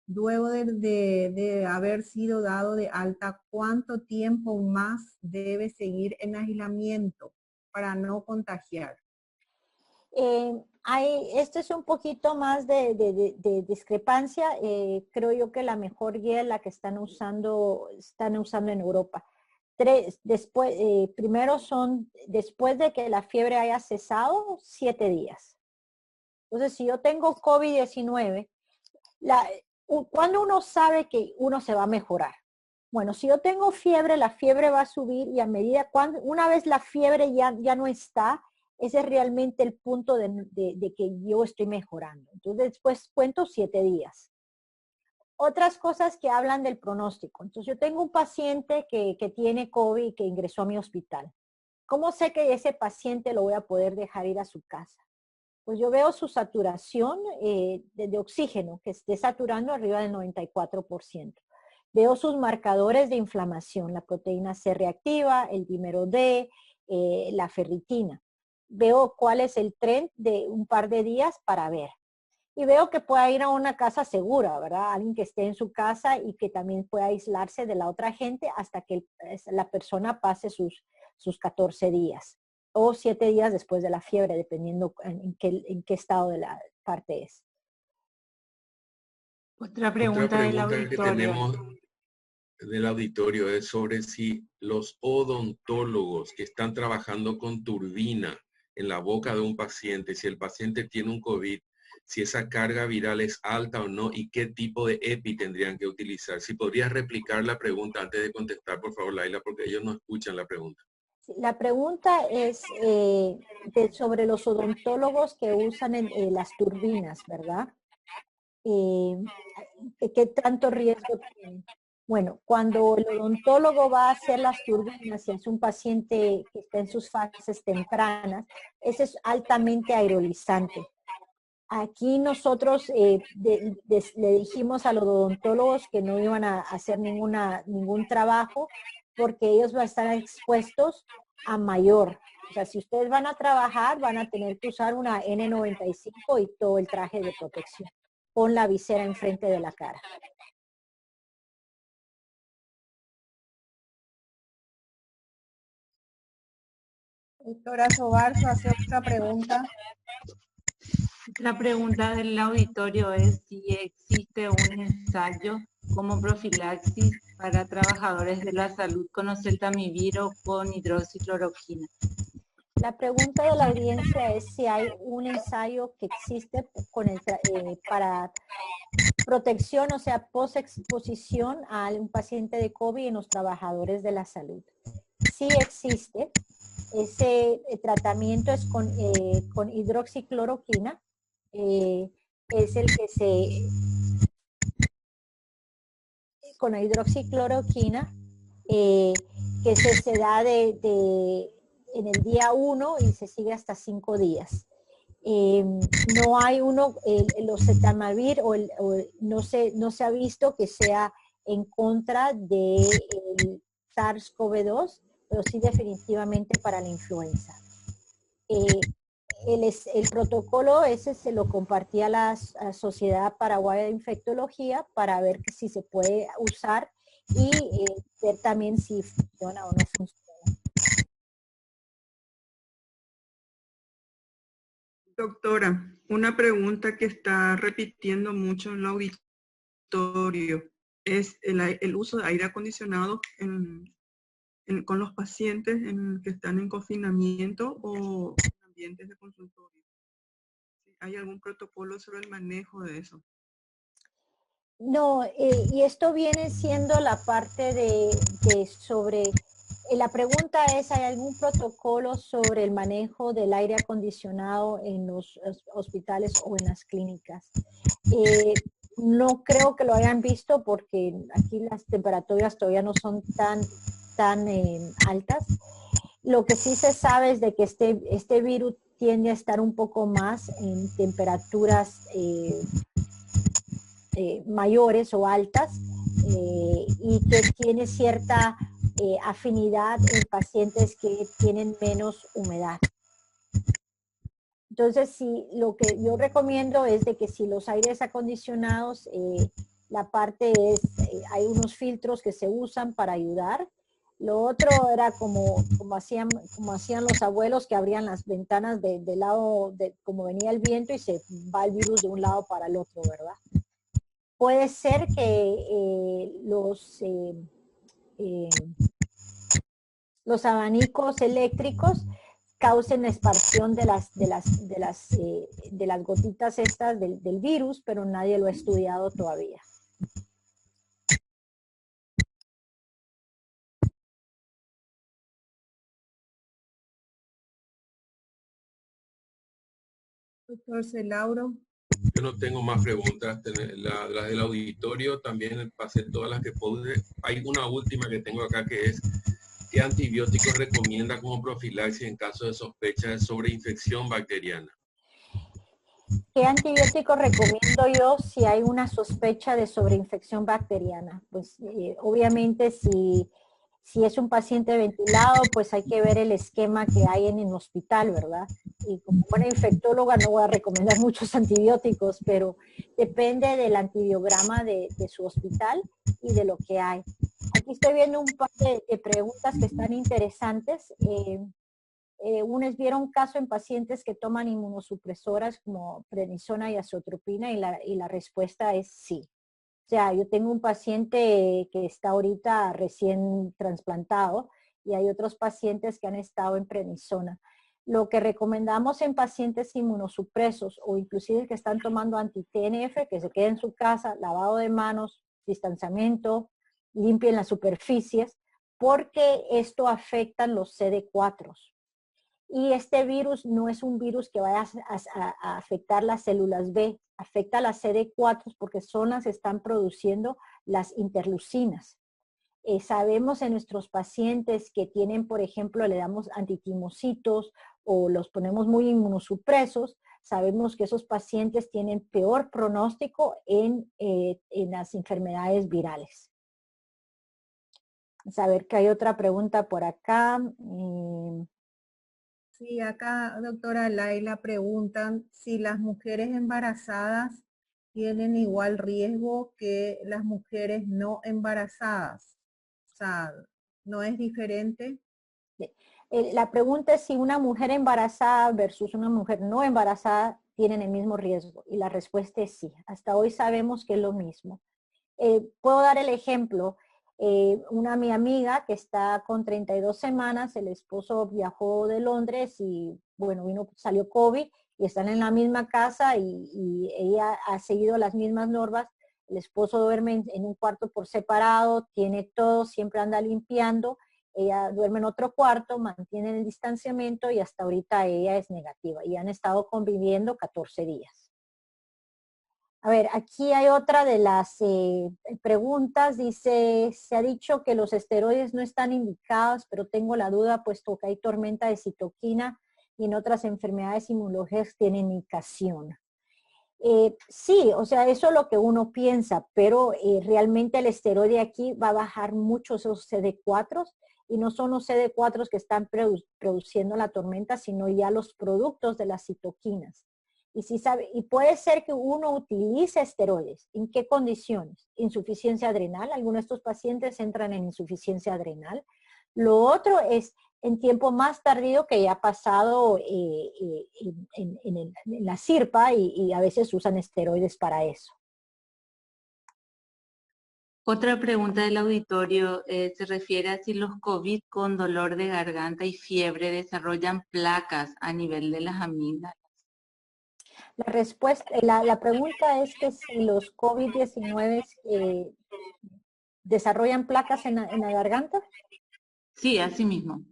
S2: luego de haber sido dado de alta, ¿cuánto tiempo más debe seguir en aislamiento para no contagiar?
S1: Esto es un poquito más de discrepancia. Creo yo que la mejor guía es la que están usando en Europa. Primero son, después de que la fiebre haya cesado, 7 días. Entonces, si yo tengo COVID-19, ¿cuándo uno sabe que uno se va a mejorar? Bueno, si yo tengo fiebre, la fiebre va a subir y a medida, una vez la fiebre ya no está, ese es realmente el punto de que yo estoy mejorando. Entonces, después cuento 7 días. Otras cosas que hablan del pronóstico. Entonces, yo tengo un paciente que tiene COVID y que ingresó a mi hospital. ¿Cómo sé que ese paciente lo voy a poder dejar ir a su casa? Pues yo veo su saturación de oxígeno, que esté saturando arriba del 94%. Veo sus marcadores de inflamación, la proteína C reactiva, el dímero D, la ferritina. Veo cuál es el tren de un par de días para ver. Y veo que pueda ir a una casa segura, ¿verdad? Alguien que esté en su casa y que también pueda aislarse de la otra gente hasta que la persona pase sus 14 días o 7 días después de la fiebre, dependiendo en qué estado de la parte es.
S6: Otra pregunta del auditorio.
S3: Que tenemos del auditorio es sobre si los odontólogos que están trabajando con turbina en la boca de un paciente, si el paciente tiene un COVID, si esa carga viral es alta o no y qué tipo de EPI tendrían que utilizar. Si podrías replicar la pregunta antes de contestar, por favor, Laila, porque ellos no escuchan la pregunta.
S1: La pregunta es sobre los odontólogos que usan las turbinas, ¿verdad? ¿Qué tanto riesgo tienen? Bueno, cuando el odontólogo va a hacer las turbinas y es un paciente que está en sus fases tempranas, ese es altamente aerolizante. Aquí nosotros le dijimos a los odontólogos que no iban a hacer ningún trabajo porque ellos van a estar expuestos a mayor. O sea, si ustedes van a trabajar, van a tener que usar una N95 y todo el traje de protección con la visera enfrente de la cara.
S2: Doctora Sobarzo hace otra pregunta.
S6: La pregunta del auditorio es si existe un ensayo como profilaxis para trabajadores de la salud con oseltamivir o con hidroxicloroquina.
S1: La pregunta de la audiencia es si hay un ensayo que existe para protección, o sea, post-exposición a un paciente de COVID en los trabajadores de la salud. Sí existe. Ese tratamiento es con hidroxicloroquina. Es el que con la hidroxicloroquina, que se da en el día 1 y se sigue hasta 5 días. No hay el oseltamivir no se ha visto que sea en contra del SARS-CoV-2, pero sí definitivamente para la influenza. El protocolo ese se lo compartí a la Sociedad Paraguaya de Infectología para ver si se puede usar y ver también si funciona o no funciona.
S8: Doctora, una pregunta que está repitiendo mucho en el auditorio es el uso de aire acondicionado con los pacientes que están en confinamiento o en ambientes de consultorio. ¿Hay algún protocolo sobre el manejo de eso?
S1: No, y esto viene siendo la parte la pregunta es, ¿hay algún protocolo sobre el manejo del aire acondicionado en los hospitales o en las clínicas? No creo que lo hayan visto porque aquí las temperaturas todavía no son tan altas. Lo que sí se sabe es de que este virus tiende a estar un poco más en temperaturas mayores o altas y que tiene cierta afinidad en pacientes que tienen menos humedad. Entonces, lo que yo recomiendo es de que si los aires acondicionados, la parte es, hay unos filtros que se usan para ayudar. Lo otro era como hacían los abuelos, que abrían las ventanas de lado, como venía el viento y se va el virus de un lado para el otro, ¿verdad? Puede ser que los abanicos eléctricos causen expansión de las gotitas estas del virus, pero nadie lo ha estudiado todavía.
S2: Doctor Celauro.
S3: Yo no tengo más preguntas. Las del auditorio también pasé todas las que pude. Hay una última que tengo acá, que es: ¿qué antibióticos recomienda como profilaxis en caso de sospecha de sobreinfección bacteriana?
S1: ¿Qué antibiótico recomiendo yo si hay una sospecha de sobreinfección bacteriana? Pues obviamente si es un paciente ventilado, pues hay que ver el esquema que hay en el hospital, ¿verdad? Y como buena infectóloga no voy a recomendar muchos antibióticos, pero depende del antibiograma de su hospital y de lo que hay. Aquí estoy viendo un par de preguntas que están interesantes. Unos vieron un caso en pacientes que toman inmunosupresoras como prednisona y azotropina, y la respuesta es sí. O sea, yo tengo un paciente que está ahorita recién trasplantado y hay otros pacientes que han estado en prednisona. Lo que recomendamos en pacientes inmunosupresos o inclusive que están tomando anti-TNF, que se queden en su casa, lavado de manos, distanciamiento, limpien las superficies, porque esto afecta los CD4. Y este virus no es un virus que vaya a afectar las células B, afecta a las CD4 porque son las que están produciendo las interleucinas. Sabemos en nuestros pacientes que tienen, por ejemplo, le damos antitimocitos o los ponemos muy inmunosupresos, sabemos que esos pacientes tienen peor pronóstico en las enfermedades virales. Vamos a ver que hay otra pregunta por acá.
S2: Sí, acá, doctora Laila, preguntan si las mujeres embarazadas tienen igual riesgo que las mujeres no embarazadas. O sea, ¿no es diferente?
S1: La pregunta es si una mujer embarazada versus una mujer no embarazada tienen el mismo riesgo. Y la respuesta es sí. Hasta hoy sabemos que es lo mismo. Puedo dar el ejemplo. Mi amiga que está con 32 semanas, el esposo viajó de Londres y bueno, salió COVID y están en la misma casa y ella ha seguido las mismas normas. El esposo duerme en un cuarto por separado, tiene todo, siempre anda limpiando. Ella duerme en otro cuarto, mantiene el distanciamiento y hasta ahorita ella es negativa y han estado conviviendo 14 días. A ver, aquí hay otra de las preguntas. Dice, se ha dicho que los esteroides no están indicados, pero tengo la duda puesto que hay tormenta de citoquina y en otras enfermedades inmunológicas tienen indicación. Sí, o sea, eso es lo que uno piensa, pero realmente el esteroide aquí va a bajar mucho esos CD4 y no son los CD4 que están produciendo la tormenta, sino ya los productos de las citoquinas. Y puede ser que uno utilice esteroides. ¿En qué condiciones? Insuficiencia adrenal. Algunos de estos pacientes entran en insuficiencia adrenal. Lo otro es en tiempo más tardío que ya ha pasado en la sirpa y a veces usan esteroides para eso.
S6: Otra pregunta del auditorio se refiere a si los COVID con dolor de garganta y fiebre desarrollan placas a nivel de las amígdalas.
S1: La pregunta es que si los COVID-19 desarrollan placas en la garganta.
S6: Sí, así mismo.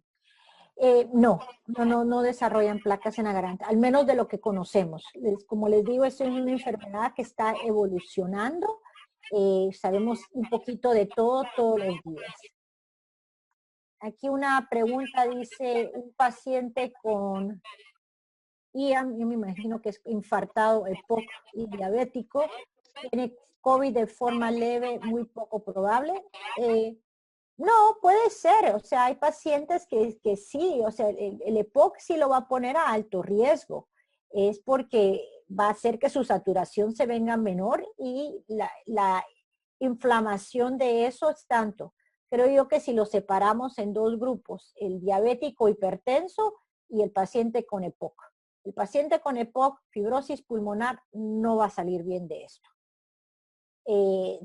S1: No desarrollan placas en la garganta, al menos de lo que conocemos. Como les digo, esto es una enfermedad que está evolucionando. Sabemos un poquito de todo todos los días. Aquí una pregunta dice, un paciente con IAM, yo me imagino que es infartado, EPOC y diabético, tiene COVID de forma leve, muy poco probable. No, puede ser, o sea, hay pacientes que sí, o sea, el EPOC sí lo va a poner a alto riesgo, es porque va a hacer que su saturación se venga menor y la inflamación de eso es tanto. Creo yo que si lo separamos en dos grupos, el diabético hipertenso y el paciente con EPOC. El paciente con EPOC, fibrosis pulmonar, no va a salir bien de esto.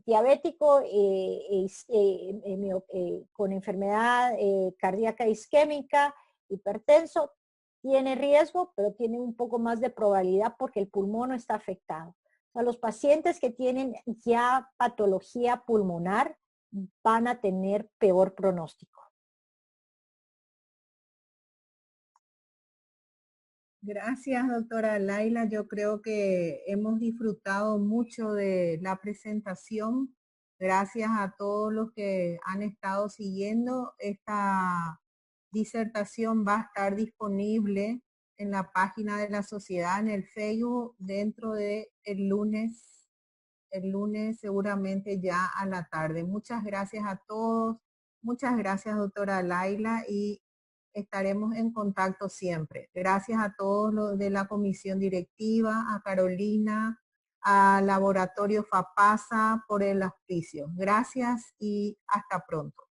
S1: Diabético con enfermedad cardíaca isquémica, hipertenso, tiene riesgo, pero tiene un poco más de probabilidad porque el pulmón no está afectado. O sea, los pacientes que tienen ya patología pulmonar van a tener peor pronóstico.
S2: Gracias, doctora Laila. Yo creo que hemos disfrutado mucho de la presentación. Gracias a todos los que han estado siguiendo. Esta disertación va a estar disponible en la página de la sociedad, en el Facebook, dentro de el lunes seguramente ya a la tarde. Muchas gracias a todos. Muchas gracias, doctora Laila, y estaremos en contacto siempre. Gracias a todos los de la comisión directiva, a Carolina, al laboratorio FAPASA por el auspicio. Gracias y hasta pronto.